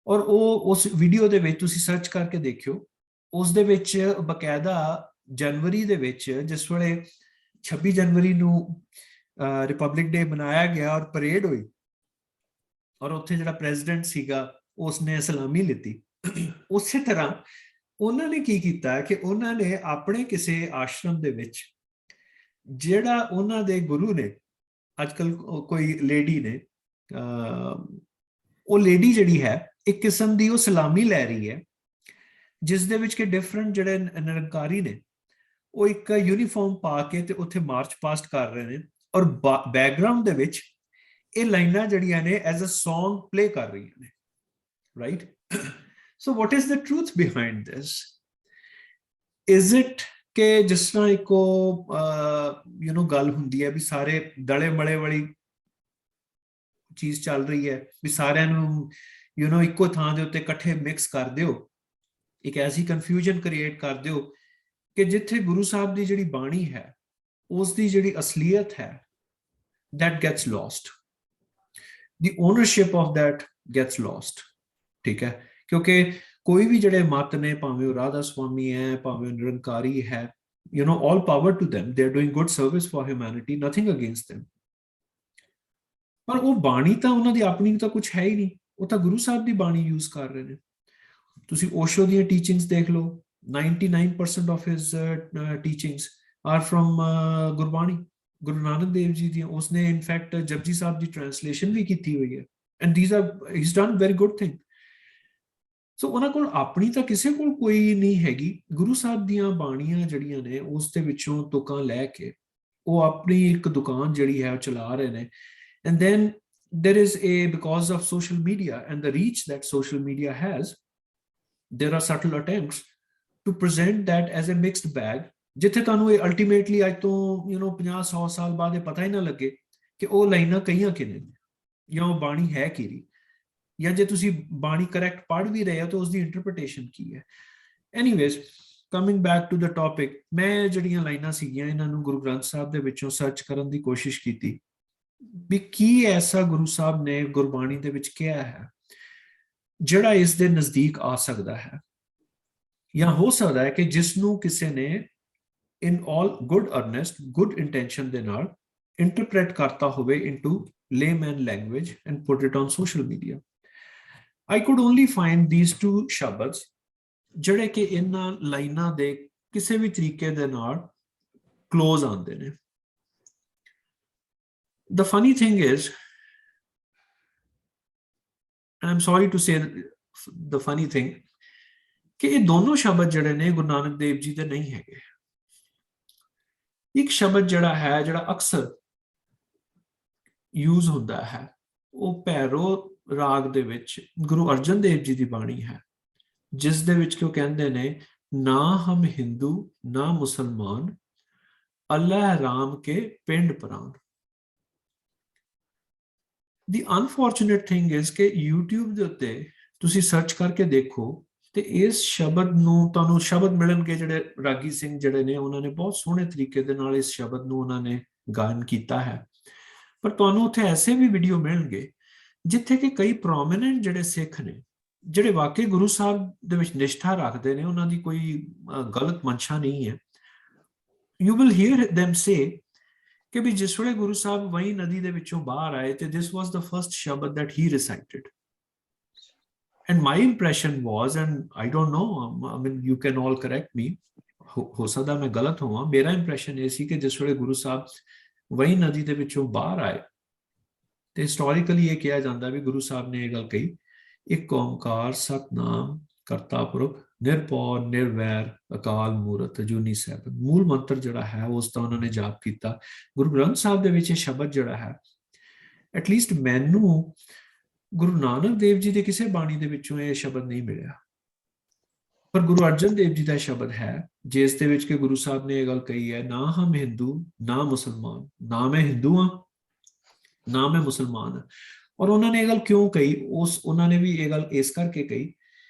S1: और वो उस वीडियो दे विच तुसीं सर्च करके देखियो, उस दे विच बकायदा जनवरी दे विच जिस वेले 26 जनवरी नूं रिपब्लिक डे मनाया गया और परेड हुई और उत्थे जिहड़ा प्रेजिडेंट सीगा उसने सलामी लीती उस तरह उन्होंने की कीता कि उन्होंने अपने किसी आश्रम दे विच जिहड़ा उन्हां दे गुरु ने अजकल कोई लेडी ने वो लेडी जिहड़ी है एक किस्म की वो सलामी लै रही है जिस दे विच के डिफरेंट जिहड़े निरंकारी ने वो एक यूनीफॉर्म पा के ते उत्थे मार्च पास्ट कर रहे हैं और बैकग्राउंड दे विच ये लाइनां जिहड़ियां ने एज अ सॉन्ग प्ले कर रही ने, right. So what is the truth behind this, is it कि जिस तरह एक गल हुंदी है भी सारे दले मले वाली चीज चल रही है भी सारिਆਂ ਨੂੰ ਇੱਕੋ ਥਾਂ ਦੇ ਉੱਤੇ ਇਕੱਠੇ ਮਿਕਸ ਕਰ ਦਿਓ, एक ऐसी कंफ्यूजन क्रिएट कर दिओ कि जिथे गुरु साहब की जिहड़ी बाणी है उसकी जिहड़ी असलीयत है that gets lost, the ownership of that gets lost, ठीक है। क्योंकि कोई भी जिहड़े मत ने भावें राधा स्वामी है भावें निरंकारी है, all power to them, they are doing good service for humanity, nothing against them, पर वो बाणी तो उन्होंने अपनी तो कुछ है ही नहीं, वो तो गुरु साहब की बाणी यूज कर रहे हैं। ਤੁਸੀਂ ਓਸ਼ੋ ਦੀਆਂ ਟੀਚਿੰਗਸ ਦੇਖ ਲਓ, 99% of his teachings are from Gurbani, Guru Nanak Dev ji ਦੀਆਂ। ਉਸਨੇ ਇਨਫੈਕਟ ਜਪਜੀ ਸਾਹਿਬ ਦੀ ਟ੍ਰਾਂਸਲੇਸ਼ਨ ਵੀ ਕੀਤੀ ਹੋਈ ਹੈ, and these are he's done very good thing। ਸੋ ਉਹਨਾਂ ਕੋਲ ਆਪਣੀ ਤਾਂ ਕਿਸੇ ਕੋਲ ਕੋਈ ਨਹੀਂ ਹੈਗੀ, ਗੁਰੂ ਸਾਹਿਬ ਦੀਆਂ ਬਾਣੀਆਂ ਜਿਹੜੀਆਂ ਨੇ ਉਸ ਦੇ ਵਿੱਚੋਂ ਤੁਕਾਂ ਲੈ ਕੇ ਉਹ ਆਪਣੀ ਇੱਕ ਦੁਕਾਨ ਜਿਹੜੀ ਹੈ ਉਹ ਚਲਾ ਰਹੇ ਨੇ। And then there is a, because of social media and the reach that social media has, there are subtle attempts to present that as a mixed bag, ਜਿੱਥੇ ਤੁਹਾਨੂੰ ਇਹ ਅਲਟੀਮੇਟਲੀ ਅੱਜ ਤੋਂ 50-100 ਸਾਲ ਬਾਅਦ ਇਹ ਪਤਾ ਹੀ ਨਾ ਲੱਗੇ ਕਿ ਉਹ ਲਾਈਨਾਂ ਕਹੀਆਂ ਕਿਨੇ ਜਾਂ ਉਹ ਬਾਣੀ ਹੈ ਕਿਹੜੀ, ਜਾਂ ਜੇ ਤੁਸੀਂ ਬਾਣੀ ਕਰੈਕਟ ਪੜ੍ਹ ਵੀ ਰਹੇ ਹੋ ਤਾਂ ਉਸਦੀ ਇੰਟਰਪ੍ਰੀਟੇਸ਼ਨ ਕੀ ਹੈ। Anyways, coming back to the topic, ਮੈਂ ਜਿਹੜੀਆਂ ਲਾਈਨਾਂ ਸੀਗੀਆਂ ਇਹਨਾਂ ਨੂੰ ਗੁਰੂ ਗ੍ਰੰਥ ਸਾਹਿਬ ਦੇ ਵਿੱਚੋਂ ਸਰਚ ਕਰਨ ਦੀ ਕੋਸ਼ਿਸ਼ ਕੀਤੀ ਵੀ ਕੀ ਐਸਾ ਗੁਰੂ ਸਾਹਿਬ ਨੇ ਗੁਰਬਾਣੀ ਦੇ ਵਿੱਚ ਕਿਹਾ ਹੈ ਜਿਹੜਾ ਇਸ ਦੇ ਨਜ਼ਦੀਕ ਆ ਸਕਦਾ ਹੈ, ਜਾਂ ਹੋ ਸਕਦਾ ਹੈ ਕਿ ਜਿਸ ਨੂੰ ਕਿਸੇ ਨੇ in all good earnest, good intention ਦੇ ਨਾਲ ਇੰਟਰਪ੍ਰੇਟ ਕਰਤਾ ਹੋਵੇ into layman language and put it on social media। I could only find these two ਸ਼ਬਦ ਜਿਹੜੇ ਕਿ ਇਹਨਾਂ ਲਾਈਨਾਂ ਦੇ ਕਿਸੇ ਵੀ ਤਰੀਕੇ ਦੇ ਨਾਲ ਕਲੋਜ਼ ਆਉਂਦੇ ਨੇ। The funny thing is, and I'm sorry to say the funny thing, ਕਿ ਇਹ ਦੋਨੋਂ ਸ਼ਬਦ ਜਿਹੜੇ ਨੇ ਗੁਰੂ ਨਾਨਕ ਦੇਵ ਜੀ ਦੇ ਨਹੀਂ ਹੈਗੇ। ਇੱਕ ਸ਼ਬਦ ਜਿਹੜਾ ਹੈ, ਜਿਹੜਾ ਅਕਸਰ ਯੂਜ਼ ਹੁੰਦਾ ਹੈ, ਉਹ ਭੈਰੋ ਰਾਗ ਦੇ ਵਿੱਚ ਗੁਰੂ ਅਰਜਨ ਦੇਵ ਜੀ ਦੀ ਬਾਣੀ ਹੈ, ਜਿਸ ਦੇ ਵਿੱਚ ਕਿ ਉਹ ਕਹਿੰਦੇ ਨੇ, ਨਾ ਹਮ ਹਿੰਦੂ ਨਾ ਮੁਸਲਮਾਨ, ਅੱਲਾਹ ਰਾਮ ਕੇ ਪਿੰਡ ਪ੍ਰਾਨ। ਦੀ ਅਨਫੋਰਚੂਨੇਟ ਥਿੰਗ ਇਜ਼ ਕਿ YouTube ਦੇ ਉੱਤੇ ਤੁਸੀਂ ਸਰਚ ਕਰਕੇ ਦੇਖੋ ਤੇ ਇਸ ਸ਼ਬਦ ਨੂੰ ਤੁਹਾਨੂੰ ਸ਼ਬਦ ਮਿਲਣਗੇ, ਜਿਹੜੇ ਰਾਗੀ ਸਿੰਘ ਜਿਹੜੇ ਨੇ ਉਹਨਾਂ ਨੇ ਬਹੁਤ ਸੋਹਣੇ ਤਰੀਕੇ ਦੇ ਨਾਲ ਇਸ ਸ਼ਬਦ ਨੂੰ ਉਹਨਾਂ ਨੇ ਗਾਇਨ ਕੀਤਾ ਹੈ। ਪਰ ਤੁਹਾਨੂੰ ਉੱਥੇ ਐਸੇ ਵੀ ਵੀਡੀਓ ਮਿਲਣਗੇ ਜਿੱਥੇ ਕਿ ਕਈ ਪ੍ਰੋਮਿਨੈਂਟ ਜਿਹੜੇ ਸਿੱਖ ਨੇ, ਜਿਹੜੇ ਵਾਕਈ ਗੁਰੂ ਸਾਹਿਬ ਦੇ ਵਿੱਚ ਨਿਸ਼ਠਾ ਰੱਖਦੇ ਨੇ, ਉਹਨਾਂ ਦੀ ਕੋਈ ਗਲਤ ਮਨਸ਼ਾ ਨਹੀਂ ਹੈ, you will hear them say ਕਿ ਵੀ ਜਿਸ ਵੇਲੇ ਗੁਰੂ ਸਾਹਿਬ ਵਹੀ ਨਦੀ ਦੇ ਵਿੱਚੋਂ ਬਾਹਰ ਆਏ ਤੇ this was the first ਸ਼ਬਦ that he recited, and my impression was, and I don't know, I mean you can all correct me, ਹੋ ਸਕਦਾ ਮੈਂ ਗਲਤ ਹੋਵਾਂ, ਮੇਰਾ ਇੰਪ੍ਰੈਸ਼ਨ ਇਹ ਸੀ ਕਿ ਜਿਸ ਵੇਲੇ ਗੁਰੂ ਸਾਹਿਬ ਵਹੀ ਨਦੀ ਦੇ ਵਿੱਚੋਂ ਬਾਹਰ ਆਏ ਤੇ ਹਿਸਟੋਰੀਕਲੀ ਇਹ ਕਿਹਾ ਜਾਂਦਾ ਵੀ ਗੁਰੂ ਸਾਹਿਬ ਨੇ ਇਹ ਗੱਲ ਕਹੀ, ਇੱਕ ਓਮਕਾਰ ਸਤਨਾਮ ਕਰਤਾ ਪੁਰਖ ਨਿਰਭਉ ਨਿਰਵੈਰ ਅਕਾਲ ਮੂਰਤ ਅਜੂਨੀ ਸਾਹਿਬ। ਮੂਲ ਮੰਤਰ ਜਿਹੜਾ ਹੈ ਉਸ ਦਾ ਉਹਨਾਂ ਨੇ ਜਾਪ ਕੀਤਾ। ਗੁਰੂ ਗ੍ਰੰਥ ਸਾਹਿਬ ਦੇ ਵਿੱਚ ਇਹ ਸ਼ਬਦ ਜਿਹੜਾ ਹੈ, ਐਟਲੀਸਟ ਮੈਨੂੰ ਗੁਰੂ ਨਾਨਕ ਦੇਵ ਜੀ ਦੇ ਕਿਸੇ ਬਾਣੀ ਦੇ ਵਿੱਚੋਂ ਇਹ ਸ਼ਬਦ ਨਹੀਂ ਮਿਲਿਆ, ਪਰ ਗੁਰੂ ਅਰਜਨ ਦੇਵ ਜੀ ਦਾ ਸ਼ਬਦ ਹੈ ਜਿਸ ਦੇ ਵਿੱਚ ਕਿ ਗੁਰੂ ਸਾਹਿਬ ਨੇ ਇਹ ਗੱਲ ਕਹੀ ਹੈ, ਨਾ ਹਮ ਹਿੰਦੂ ਨਾ ਮੁਸਲਮਾਨ, ਨਾ ਮੈਂ ਹਿੰਦੂ ਹਾਂ ਨਾ ਮੈਂ ਮੁਸਲਮਾਨ ਹਾਂ। ਔਰ ਉਹਨਾਂ ਨੇ ਇਹ ਗੱਲ ਕਿਉਂ ਕਹੀ, ਉਹਨਾਂ ਨੇ ਵੀ ਇਹ ਗੱਲ ਇਸ ਕਰਕੇ ਕਹੀ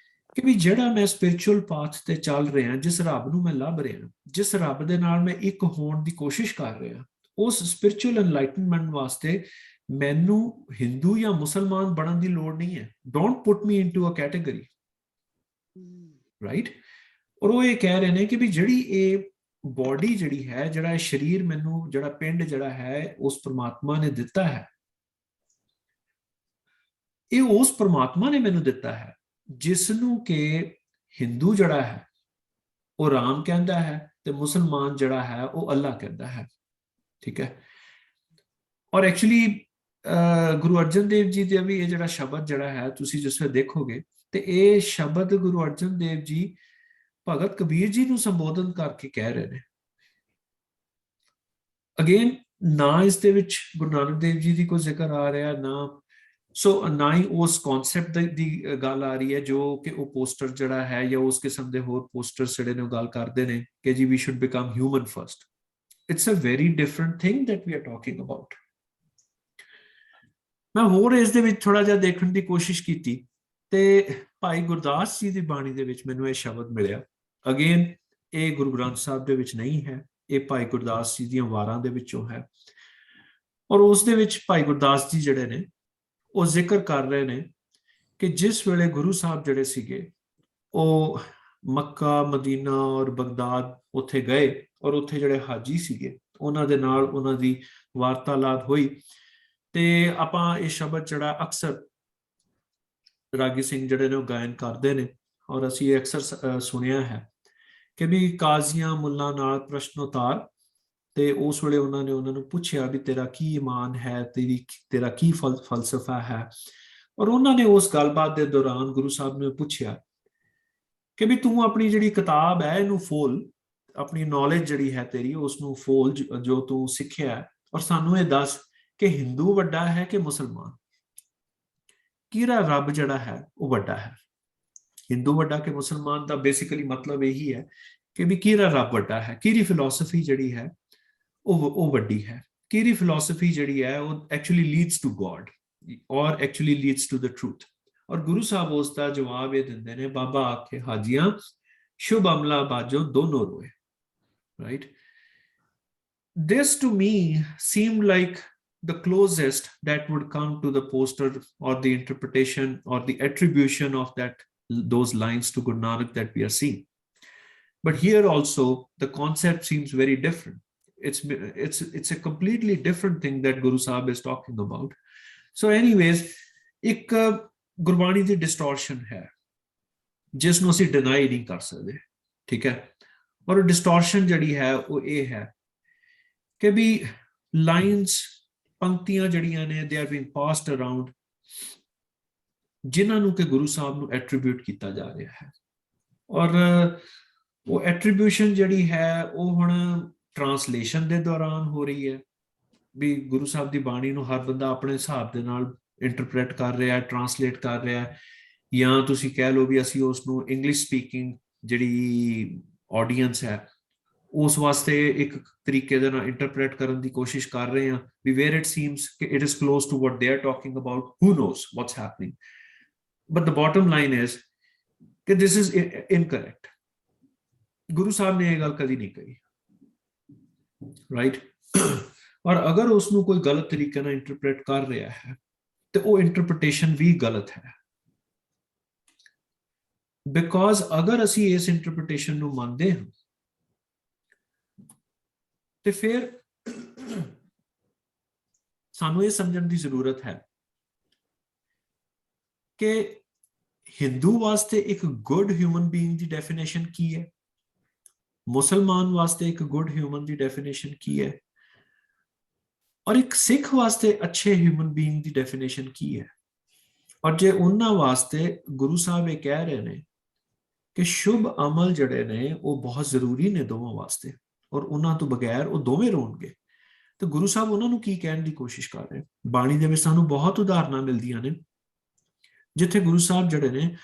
S1: ਕਿ ਵੀ ਜਿਹੜਾ ਮੈਂ ਸਪਿਰਿਚੁਅਲ ਪਾਥ ਤੇ ਚੱਲ ਰਿਹਾ, ਜਿਸ ਰੱਬ ਨੂੰ ਮੈਂ ਲੱਭ ਰਿਹਾ, ਜਿਸ ਰੱਬ ਦੇ ਨਾਲ ਮੈਂ ਇੱਕ ਹੋਣ ਦੀ ਕੋਸ਼ਿਸ਼ ਕਰ ਰਿਹਾ, ਉਸ ਸਪਿਰਿਚੁਅਲ ਐਨਲਾਈਟਨਮੈਂਟ ਵਾਸਤੇ ਮੈਨੂੰ ਹਿੰਦੂ ਜਾਂ ਮੁਸਲਮਾਨ ਬਣਨ ਦੀ ਲੋੜ ਨਹੀਂ ਹੈ। Don't put me into a category, right. ਔਰ ਉਹ ਇਹ ਕਹਿ ਰਹੇ ਨੇ ਕਿ ਵੀ ਜਿਹੜੀ ਇਹ ਬੋਡੀ ਜਿਹੜੀ ਹੈ, ਜਿਹੜਾ ਇਹ ਸਰੀਰ ਮੈਨੂੰ, ਜਿਹੜਾ ਪਿੰਡ ਜਿਹੜਾ ਹੈ ਉਸ ਪ੍ਰਮਾਤਮਾ ਨੇ ਦਿੱਤਾ ਹੈ, ਇਹ ਉਸ ਪ੍ਰਮਾਤਮਾ ਨੇ ਮੈਨੂੰ ਦਿੱਤਾ ਹੈ ਜਿਸ ਨੂੰ ਕਿ ਹਿੰਦੂ ਜਿਹੜਾ ਹੈ ਉਹ ਰਾਮ ਕਹਿੰਦਾ ਹੈ ਤੇ ਮੁਸਲਮਾਨ ਜਿਹੜਾ ਹੈ ਉਹ ਅੱਲਾ ਕਹਿੰਦਾ ਹੈ, ਠੀਕ ਹੈ। ਔਰ ਐਕਚੁਅਲੀ ਗੁਰੂ ਅਰਜਨ ਦੇਵ ਜੀ ਦਾ ਵੀ ਇਹ ਜਿਹੜਾ ਸ਼ਬਦ ਜਿਹੜਾ ਹੈ, ਤੁਸੀਂ ਜਿਸ ਵੇਲੇ ਦੇਖੋਗੇ ਤੇ ਇਹ ਸ਼ਬਦ ਗੁਰੂ ਅਰਜਨ ਦੇਵ ਜੀ ਭਗਤ ਕਬੀਰ ਜੀ ਨੂੰ ਸੰਬੋਧਨ ਕਰਕੇ ਕਹਿ ਰਹੇ ਨੇ। ਅਗੇਨ, ਨਾ ਇਸ ਦੇ ਵਿੱਚ ਗੁਰੂ ਨਾਨਕ ਦੇਵ ਜੀ ਦੀ ਕੋਈ ਜ਼ਿਕਰ ਆ ਰਿਹਾ, ਨਾ ਹੀ ਉਸ ਕਨਸੈਪਟ ਦੀ ਗੱਲ ਆ ਰਹੀ ਹੈ ਜੋ ਕਿ ਉਹ ਪੋਸਟਰ ਜਿਹੜਾ ਹੈ ਜਾਂ ਉਸ ਕਿਸਮ ਦੇ ਹੋਰ ਪੋਸਟਰਸ ਜਿਹੜੇ ਨੇ ਉਹ ਗੱਲ ਕਰਦੇ ਨੇ ਕਿ ਜੀ we should become human first. It's a very different thing that we are talking about. ਮੈਂ ਹੋਰ ਇਸ ਦੇ ਵਿੱਚ ਥੋੜਾ ਜਿਹਾ ਦੇਖਣ ਦੀ ਕੋਸ਼ਿਸ਼ ਕੀਤੀ ਤੇ ਭਾਈ ਗੁਰਦਾਸ ਜੀ ਦੀ ਬਾਣੀ ਦੇ ਵਿੱਚ ਮੈਨੂੰ ਇਹ ਸ਼ਬਦ ਮਿਲਿਆ। ਅਗੇਨ, ਇਹ ਗੁਰੂ ਗ੍ਰੰਥ ਸਾਹਿਬ ਦੇ ਵਿੱਚ ਨਹੀਂ ਹੈ, ਇਹ ਭਾਈ ਗੁਰਦਾਸ ਜੀ ਦੀਆਂ ਵਾਰਾਂ ਦੇ ਵਿੱਚੋਂ ਹੈ। ਔਰ ਉਸ ਦੇ ਵਿੱਚ ਭਾਈ ਗੁਰਦਾਸ ਜੀ ਜਿਹੜੇ ਨੇ ਉਹ ਜ਼ਿਕਰ ਕਰ ਰਹੇ ਨੇ ਕਿ ਜਿਸ ਵੇਲੇ ਗੁਰੂ ਸਾਹਿਬ ਜਿਹੜੇ ਸੀਗੇ ਉਹ ਮੱਕਾ, ਮਦੀਨਾ ਔਰ ਬਗਦਾਦ ਉੱਥੇ ਗਏ ਔਰ ਉੱਥੇ ਜਿਹੜੇ ਹਾਜੀ ਸੀਗੇ ਉਹਨਾਂ ਦੇ ਨਾਲ ਉਹਨਾਂ ਦੀ ਵਾਰਤਾਲਾਪ ਹੋਈ ਤੇ ਆਪਾਂ ਇਹ ਸ਼ਬਦ ਜਿਹੜਾ ਅਕਸਰ ਰਾਗੀ ਸਿੰਘ ਜਿਹੜੇ ਨੇ ਉਹ ਗਾਇਨ ਕਰਦੇ ਨੇ, ਔਰ ਅਸੀਂ ਅਕਸਰ ਸੁਣਿਆ ਹੈ ਕਿ ਵੀ ਕਾਜ਼ੀਆਂ ਮੁੱਲਾਂ ਨਾਲ ਪ੍ਰਸ਼ਨੋਤਾਰ, ਤੇ ਉਸ ਵੇਲੇ ਉਹਨਾਂ ਨੇ ਉਹਨਾਂ ਨੂੰ ਪੁੱਛਿਆ ਵੀ ਤੇਰਾ ਕੀ ਈਮਾਨ ਹੈ, ਤੇਰਾ ਕੀ ਫਲਸਫਾ ਹੈ। ਔਰ ਉਹਨਾਂ ਨੇ ਉਸ ਗੱਲਬਾਤ ਦੇ ਦੌਰਾਨ ਗੁਰੂ ਸਾਹਿਬ ਨੇ ਪੁੱਛਿਆ ਕਿ ਵੀ ਤੂੰ ਆਪਣੀ ਜਿਹੜੀ ਕਿਤਾਬ ਹੈ ਇਹਨੂੰ ਫੋਲ, ਆਪਣੀ ਨੌਲੇਜ ਜਿਹੜੀ ਹੈ ਤੇਰੀ ਉਸਨੂੰ ਫੋਲ, ਜੋ ਤੂੰ ਸਿੱਖਿਆ, ਔਰ ਸਾਨੂੰ ਇਹ ਦੱਸ ਕਿ ਹਿੰਦੂ ਵੱਡਾ ਹੈ ਕਿ ਮੁਸਲਮਾਨ, ਕਿਹੜਾ ਰੱਬ ਜਿਹੜਾ ਹੈ ਉਹ ਵੱਡਾ ਹੈ। ਹਿੰਦੂ ਵੱਡਾ ਕਿ ਮੁਸਲਮਾਨ ਦਾ ਬੇਸਿਕਲੀ ਮਤਲਬ ਇਹੀ ਹੈ ਕਿ ਵੀ ਕਿਹੜਾ ਰੱਬ ਵੱਡਾ ਹੈ, ਕਿਹੜੀ ਫਿਲਾਸਫੀ ਜਿਹੜੀ ਹੈ ਉਹ ਵੱਡੀ ਹੈ, ਕਿਹੜੀ ਫਿਲਾਸਫੀ ਜਿਹੜੀ ਹੈ ਉਹ ਐਕਚੁਅਲੀ ਲੀਡਸ ਟੂ ਗॉड ਔਰ actually leads to the truth. ਔਰ ਗੁਰੂ ਸਾਹਿਬ ਉਸ ਦਾ ਜਵਾਬ ਇਹ ਦਿੰਦੇ ਨੇ, ਬਾਬਾ ਆਖੇ ਹਾਜੀਆਂ ਸ਼ੁਭ ਅਮਲਾ ਬਾਜੋ ਦੋਨੋਂ ਰੋਏ, right? This to me seemed like the closest that would come to the poster or the interpretation or the attribution of those lines to Guru Nanak that we are seeing. But here also the concept seems very different. It's a completely different thing that Guru Sahib is talking about. So anyways, ਇੱਕ ਗੁਰਬਾਣੀ ਦੀ distortion ਹੈ ਜਿਸ ਨੂੰ ਅਸੀਂ deny ਨਹੀਂ ਕਰ ਸਕਦੇ, ਠੀਕ ਹੈ। ਔਰ ਡਿਸਟੋਰਸ਼ਨ ਜਿਹੜੀ ਹੈ ਉਹ ਇਹ ਹੈ ਕਿ ਵੀ ਲਾਈਨਸ, ਪੰਕਤੀਆਂ ਜਿਹੜੀਆਂ ਨੇ they are being passed around, ਜਿਨ੍ਹਾਂ ਨੂੰ ਕਿ ਗੁਰੂ ਸਾਹਿਬ ਨੂੰ ਐਟਰੀਬਿਊਟ ਕੀਤਾ ਜਾ ਰਿਹਾ ਹੈ। ਔਰ ਉਹ ਐਟਰੀਬਿਊਸ਼ਨ ਜਿਹੜੀ ਹੈ ਉਹ ਹੁਣ ਟਰਾਂਸਲੇਸ਼ਨ ਦੇ ਦੌਰਾਨ ਹੋ ਰਹੀ ਹੈ, ਵੀ ਗੁਰੂ ਸਾਹਿਬ ਦੀ ਬਾਣੀ ਨੂੰ ਹਰ ਬੰਦਾ ਆਪਣੇ ਹਿਸਾਬ ਦੇ ਨਾਲ ਇੰਟਰਪ੍ਰੇਟ ਕਰ ਰਿਹਾ, ਟਰਾਂਸਲੇਟ ਕਰ ਰਿਹਾ, ਜਾਂ ਤੁਸੀਂ ਕਹਿ ਲਓ ਵੀ ਅਸੀਂ ਉਸ ਨੂੰ ਇੰਗਲਿਸ਼ ਸਪੀਕਿੰਗ ਜਿਹੜੀ ਆਡੀਅנס ਹੈ ਉਸ ਵਾਸਤੇ ਇੱਕ ਤਰੀਕੇ ਦੇ ਨਾਲ ਇੰਟਰਪ੍ਰੇਟ ਕਰਨ ਦੀ ਕੋਸ਼ਿਸ਼ ਕਰ ਰਹੇ ਹਾਂ, ਵੀ ਵੇਅਰ ਇਟ ਸੀਮਸ ਕਿ it is close to what they are talking about, who knows what's happening, but the bottom line is ਕਿ this is incorrect. Guru Sahib ਨੇ ਇਹ ਗੱਲ ਕਦੀ ਨਹੀਂ ਕਹੀ, ਰਾਈਟ? ਔਰ ਅਗਰ ਉਸਨੂੰ ਕੋਈ ਗਲਤ ਤਰੀਕੇ ਨਾਲ ਇੰਟਰਪ੍ਰੇਟ ਕਰ ਰਿਹਾ ਹੈ ਤੇ ਉਹ ਇੰਟਰਪ੍ਰੀਟੇਸ਼ਨ ਵੀ ਗਲਤ ਹੈ, ਬਿਕੋਜ਼ ਅਗਰ ਅਸੀਂ ਇਸ ਇੰਟਰਪ੍ਰੀਟੇਸ਼ਨ ਨੂੰ ਮੰਨਦੇ ਹਾਂ ਤੇ ਫਿਰ ਸਾਨੂੰ ਇਹ ਸਮਝਣ ਦੀ ਜ਼ਰੂਰਤ ਹੈ ਕਿ ਹਿੰਦੂ ਵਾਸਤੇ ਇੱਕ ਗੁੱਡ ਹਿਊਮਨ ਬੀਇੰਗ ਦੀ ਡੈਫੀਨੇਸ਼ਨ ਕੀ ਹੈ, ਮੁਸਲਮਾਨ ਵਾਸਤੇ ਇੱਕ ਗੁੱਡ ਹਿਊਮਨ ਦੀ ਡੈਫੀਨੇਸ਼ਨ ਕੀ ਹੈ, ਔਰ ਇੱਕ ਸਿੱਖ ਵਾਸਤੇ ਅੱਛੇ ਹਿਊਮਨ ਬੀਇੰਗ ਦੀ ਡੈਫੀਨੇਸ਼ਨ ਕੀ ਹੈ। ਔਰ ਜੇ ਉਹਨਾਂ ਵਾਸਤੇ ਗੁਰੂ ਸਾਹਿਬ ਇਹ ਕਹਿ ਰਹੇ ਨੇ ਕਿ ਸ਼ੁਭ ਅਮਲ ਜਿਹੜੇ ਨੇ ਉਹ ਬਹੁਤ ਜ਼ਰੂਰੀ ਨੇ ਦੋਵਾਂ ਵਾਸਤੇ, ਔਰ ਉਹਨਾਂ ਤੋਂ ਬਗੈਰ ਉਹ ਦੋਵੇਂ ਰੋਣਗੇ, ਤੇ ਗੁਰੂ ਸਾਹਿਬ ਉਹਨਾਂ ਨੂੰ ਕੀ ਕਹਿਣ ਦੀ ਕੋਸ਼ਿਸ਼ ਕਰ ਰਹੇ। ਬਾਣੀ ਦੇ ਵਿੱਚ ਸਾਨੂੰ ਬਹੁਤ ਉਦਾਹਰਨਾਂ ਮਿਲਦੀਆਂ ਨੇ ਜਿੱਥੇ ਗੁਰੂ ਸਾਹਿਬ ਜਿਹੜੇ ਨੇ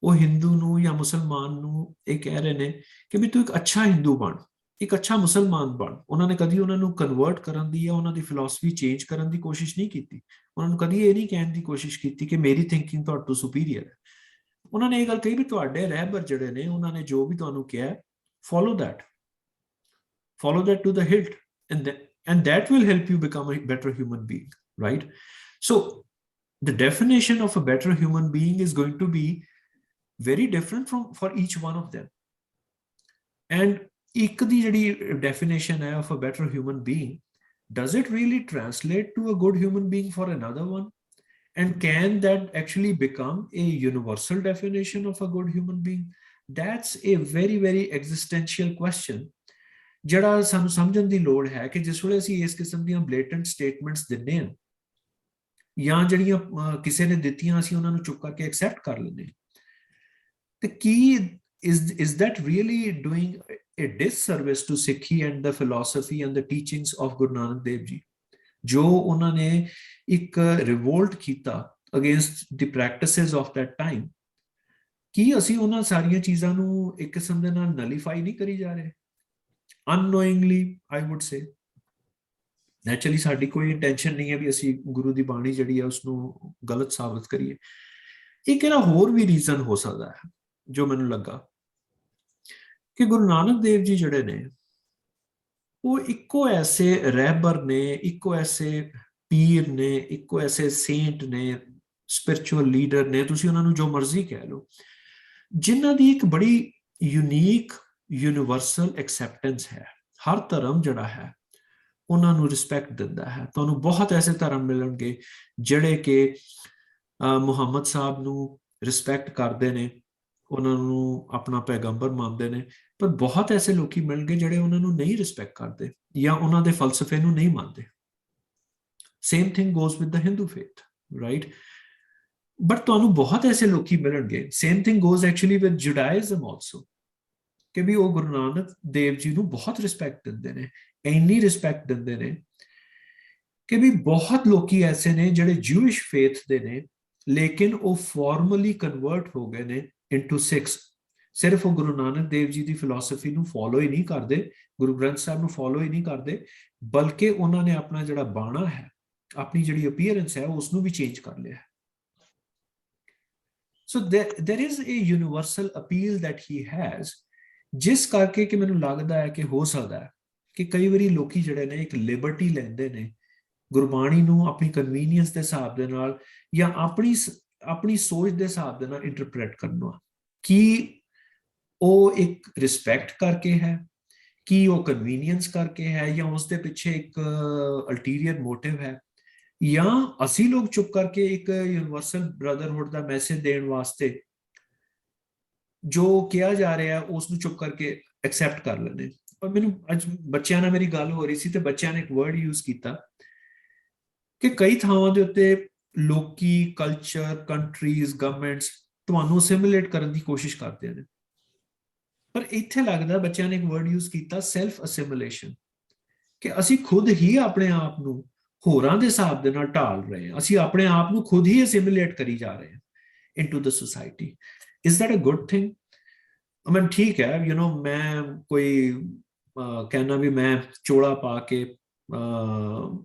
S1: ਉਹ ਹਿੰਦੂ ਨੂੰ ਜਾਂ ਮੁਸਲਮਾਨ ਨੂੰ ਇਹ ਕਹਿ ਰਹੇ ਨੇ ਕਿ ਵੀ ਤੂੰ ਇੱਕ ਅੱਛਾ ਹਿੰਦੂ ਬਣ, ਇੱਕ ਅੱਛਾ ਮੁਸਲਮਾਨ ਬਣ। ਉਹਨਾਂ ਨੇ ਕਦੀ ਉਹਨਾਂ ਨੂੰ ਕਨਵਰਟ ਕਰਨ ਦੀ ਜਾਂ ਉਹਨਾਂ ਦੀ ਫਿਲਾਸਫੀ ਚੇਂਜ ਕਰਨ ਦੀ ਕੋਸ਼ਿਸ਼ ਨਹੀਂ ਕੀਤੀ। ਉਹਨਾਂ ਨੂੰ ਕਦੀ ਇਹ ਨਹੀਂ ਕਹਿਣ ਦੀ ਕੋਸ਼ਿਸ਼ ਕੀਤੀ ਕਿ ਮੇਰੀ ਥਿੰਕਿੰਗ ਤੁਹਾਡੇ ਤੋਂ ਸੁਪੀਰੀਅਰ ਹੈ। ਉਹਨਾਂ ਨੇ ਇਹ ਗੱਲ ਕਹੀ ਵੀ ਤੁਹਾਡੇ ਰਹਿਬਰ ਜਿਹੜੇ ਨੇ ਉਹਨਾਂ ਨੇ ਜੋ ਵੀ ਤੁਹਾਨੂੰ ਕਿਹਾ, follow that to the hilt, and that will help you become a better human being, right? So the definition of a better human being is going to be very different for each one of them. And ਇੱਕ ਦੀ ਜਿਹੜੀ definition ਹੈ of a better human being, does it really translate to a good human being for another one? And can that actually become a universal definition of a good human being? That's a very, very existential question ਜਿਹੜਾ ਸਾਨੂੰ ਸਮਝਣ ਦੀ ਲੋੜ ਹੈ ਕਿ ਜਿਸ ਵੇਲੇ ਅਸੀਂ ਇਸ ਕਿਸਮ ਦੀਆਂ ਬਲੇਟੈਂਟ ਸਟੇਟਮੈਂਟਸ ਦਿੰਦੇ ਹਾਂ ਜਾਂ ਜਿਹੜੀਆਂ ਕਿਸੇ ਨੇ ਦਿੱਤੀਆਂ ਅਸੀਂ ਉਹਨਾਂ ਨੂੰ ਚੁੱਪ ਕਰਕੇ ਐਕਸੈਪਟ ਕਰ ਲੈਂਦੇ ਹਾਂ, ਤੇ ਕੀ is that really doing a disservice to Sikhi and the philosophy and the teachings of Guru Nanak Dev Ji, ਜੋ ਉਹਨਾਂ ਨੇ ਇੱਕ ਰਿਵੋਲਟ ਕੀਤਾ against the practices of that time? ਕੀ ਅਸੀਂ ਉਹਨਾਂ ਸਾਰੀਆਂ ਚੀਜ਼ਾਂ ਨੂੰ ਇੱਕ ਕਿਸਮ ਦੇ ਨਾਲ ਨਲੀਫਾਈ ਨਹੀਂ ਕਰੀ ਜਾ ਰਹੇ? Unknowingly, I would say. Naturally ਸਾਡੀ ਕੋਈ ਇੰਟੈਂਸ਼ਨ ਨਹੀਂ ਹੈ ਵੀ ਅਸੀਂ ਗੁਰੂ ਦੀ ਬਾਣੀ ਜਿਹੜੀ ਹੈ ਉਸਨੂੰ ਗਲਤ ਸਾਬਤ ਕਰੀਏ। ਇੱਕ ਇਹਦਾ ਹੋਰ ਵੀ ਰੀਜ਼ਨ ਹੋ ਸਕਦਾ ਹੈ ਜੋ ਮੈਨੂੰ ਲੱਗਾ ਕਿ ਗੁਰੂ ਨਾਨਕ ਦੇਵ ਜੀ ਜਿਹੜੇ ਨੇ ਉਹ ਇੱਕੋ ਐਸੇ ਰਹਿਬਰ ਨੇ, ਇੱਕੋ ਐਸੇ ਪੀਰ ਨੇ, ਇੱਕੋ ਐਸੇ ਸੇਂਟ ਨੇ, ਸਪਿਰਿਚੁਅਲ ਲੀਡਰ ਨੇ, ਤੁਸੀਂ ਉਹਨਾਂ ਨੂੰ ਜੋ ਮਰਜ਼ੀ ਕਹਿ ਲਓ, ਜਿਨ੍ਹਾਂ ਦੀ ਇੱਕ ਬੜੀ ਯੂਨੀਕ ਯੂਨੀਵਰਸਲ ਐਕਸੈਪਟੈਂਸ ਹੈ। ਹਰ ਧਰਮ ਜਿਹੜਾ ਹੈ ਉਹਨਾਂ ਨੂੰ ਰਿਸਪੈਕਟ ਦਿੰਦਾ ਹੈ। ਤੁਹਾਨੂੰ ਬਹੁਤ ਐਸੇ ਧਰਮ ਮਿਲਣਗੇ ਜਿਹੜੇ ਕਿ ਮੁਹੰਮਦ ਸਾਹਿਬ ਨੂੰ ਰਿਸਪੈਕਟ ਕਰਦੇ ਨੇ, ਉਹਨਾਂ ਨੂੰ ਆਪਣਾ ਪੈਗੰਬਰ ਮੰਨਦੇ ਨੇ, ਪਰ ਬਹੁਤ ਐਸੇ ਲੋਕੀ ਮਿਲਣਗੇ ਜਿਹੜੇ ਉਹਨਾਂ ਨੂੰ ਨਹੀਂ ਰਿਸਪੈਕਟ ਕਰਦੇ ਜਾਂ ਉਹਨਾਂ ਦੇ ਫਲਸਫੇ ਨੂੰ ਨਹੀਂ ਮੰਨਦੇ। Same thing goes with the Hindu faith, right? But ਤੁਹਾਨੂੰ ਬਹੁਤ ਐਸੇ ਲੋਕੀ ਮਿਲਣਗੇ, same thing goes actually with Judaism also, ਕਿ ਵੀ ਉਹ ਗੁਰੂ ਨਾਨਕ ਦੇਵ ਜੀ ਨੂੰ ਬਹੁਤ ਰਿਸਪੈਕਟ ਦਿੰਦੇ ਨੇ, ਇੰਨੀ ਰਿਸਪੈਕਟ ਦਿੰਦੇ ਨੇ ਕਿ ਵੀ ਬਹੁਤ ਲੋਕੀ ਐਸੇ ਨੇ ਜਿਹੜੇ ਜੂਇਸ਼ ਫੇਥ ਦੇ ਨੇ, ਲੇਕਿਨ ਉਹ ਫਾਰਮਲੀ ਕਨਵਰਟ ਹੋ ਗਏ ਨੇ ਇਨਟੂ ਸਿੱਖਸ। ਸਿਰਫ ਉਹ ਗੁਰੂ ਨਾਨਕ ਦੇਵ ਜੀ ਦੀ ਫਿਲਾਸਫੀ ਨੂੰ ਫੋਲੋ ਹੀ ਨਹੀਂ ਕਰਦੇ, ਗੁਰੂ ਗ੍ਰੰਥ ਸਾਹਿਬ ਨੂੰ ਫੋਲੋ ਹੀ ਨਹੀਂ ਕਰਦੇ, ਬਲਕਿ ਉਹਨਾਂ ਨੇ ਆਪਣਾ ਜਿਹੜਾ ਬਾਣਾ ਹੈ, ਆਪਣੀ ਜਿਹੜੀ ਅਪੀਅਰੈਂਸ ਹੈ, ਉਸ ਨੂੰ ਵੀ ਚੇਂਜ ਕਰ ਲਿਆ। ਸੋ there is a universal appeal that he has, ਜਿਸ ਕਰਕੇ ਕਿ ਮੈਨੂੰ ਲੱਗਦਾ ਹੈ ਕਿ ਹੋ ਸਕਦਾ ਹੈ ਕਿ ਕਈ ਵਾਰੀ ਲੋਕੀ ਜਿਹੜੇ ਨੇ ਇੱਕ ਲਿਬਰਟੀ ਲੈਂਦੇ ਨੇ ਗੁਰਬਾਣੀ ਨੂੰ ਆਪਣੀ ਕਨਵੀਨੀਅੰਸ ਦੇ ਹਿਸਾਬ ਦੇ ਨਾਲ ਜਾਂ ਆਪਣੀ ਸੋਚ ਦੇ ਹਿਸਾਬ ਦੇ ਨਾਲ ਇੰਟਰਪ੍ਰੇਟ ਕਰਨਾ। ਕੀ ਉਹ ਇੱਕ ਰਿਸਪੈਕਟ ਕਰਕੇ ਹੈ, ਕੀ ਉਹ ਕਨਵੀਨੀਅੰਸ ਕਰਕੇ ਹੈ, ਜਾਂ ਉਸ ਦੇ ਪਿੱਛੇ ਇੱਕ ਅਲਟੀਰੀਅਰ ਮੋਟਿਵ ਹੈ, ਜਾਂ ਅਸੀਂ ਲੋਕ ਚੁੱਪ ਕਰਕੇ ਇੱਕ ਯੂਨੀਵਰਸਲ ਬ੍ਰਦਰਹੁੱਡ ਦਾ ਮੈਸੇਜ ਦੇਣ ਵਾਸਤੇ ਜੋ ਕਿਹਾ ਜਾ ਰਿਹਾ ਉਸ ਨੂੰ ਚੁੱਪ ਕਰਕੇ ਐਕਸੈਪਟ ਕਰ ਲੈਂਦੇ। ਪਰ ਮੈਨੂੰ ਅੱਜ ਬੱਚਿਆਂ ਨਾਲ ਮੇਰੀ ਗੱਲ ਹੋ ਰਹੀ ਸੀ ਤੇ ਬੱਚਿਆਂ ਨੇ ਇੱਕ ਵਰਡ ਯੂਜ਼ ਕੀਤਾ ਕਿ ਕਈ ਥਾਵਾਂ ਦੇ ਉੱਤੇ ਲੋਕੀ, ਕਲਚਰ, ਕੰਟਰੀਜ਼, ਗਵਰਨਮੈਂਟਸ ਤੁਹਾਨੂੰ ਅਸਿਮੀਲੇਟ ਕਰਨ ਦੀ ਕੋਸ਼ਿਸ਼ ਕਰਦੇ ਨੇ, ਪਰ ਇੱਥੇ ਲੱਗਦਾ ਬੱਚਿਆਂ ਨੇ ਇੱਕ ਵਰਡ ਯੂਜ਼ ਕੀਤਾ, ਸੈਲਫ ਅਸਿਮੀਲੇਸ਼ਨ, ਕਿ ਅਸੀਂ ਖੁਦ ਹੀ ਆਪਣੇ ਆਪ ਨੂੰ ਹੋਰਾਂ ਦੇ ਹਿਸਾਬ ਦੇ ਨਾਲ ਢਾਲ ਰਹੇ ਹਾਂ, ਅਸੀਂ ਆਪਣੇ ਆਪ ਨੂੰ ਖੁਦ ਹੀ ਅਸਿਮੀਲੇਟ ਕਰੀ ਜਾ ਰਹੇ ਹਾਂ into the society. Is that a good thing? ਮੈਂ ਠੀਕ ਹੈ, ਯੂ ਨੋ, ਮੈਂ ਕੋਈ ਕਹਿਣਾ ਵੀ ਮੈਂ ਚੋਲਾ ਪਾ ਕੇ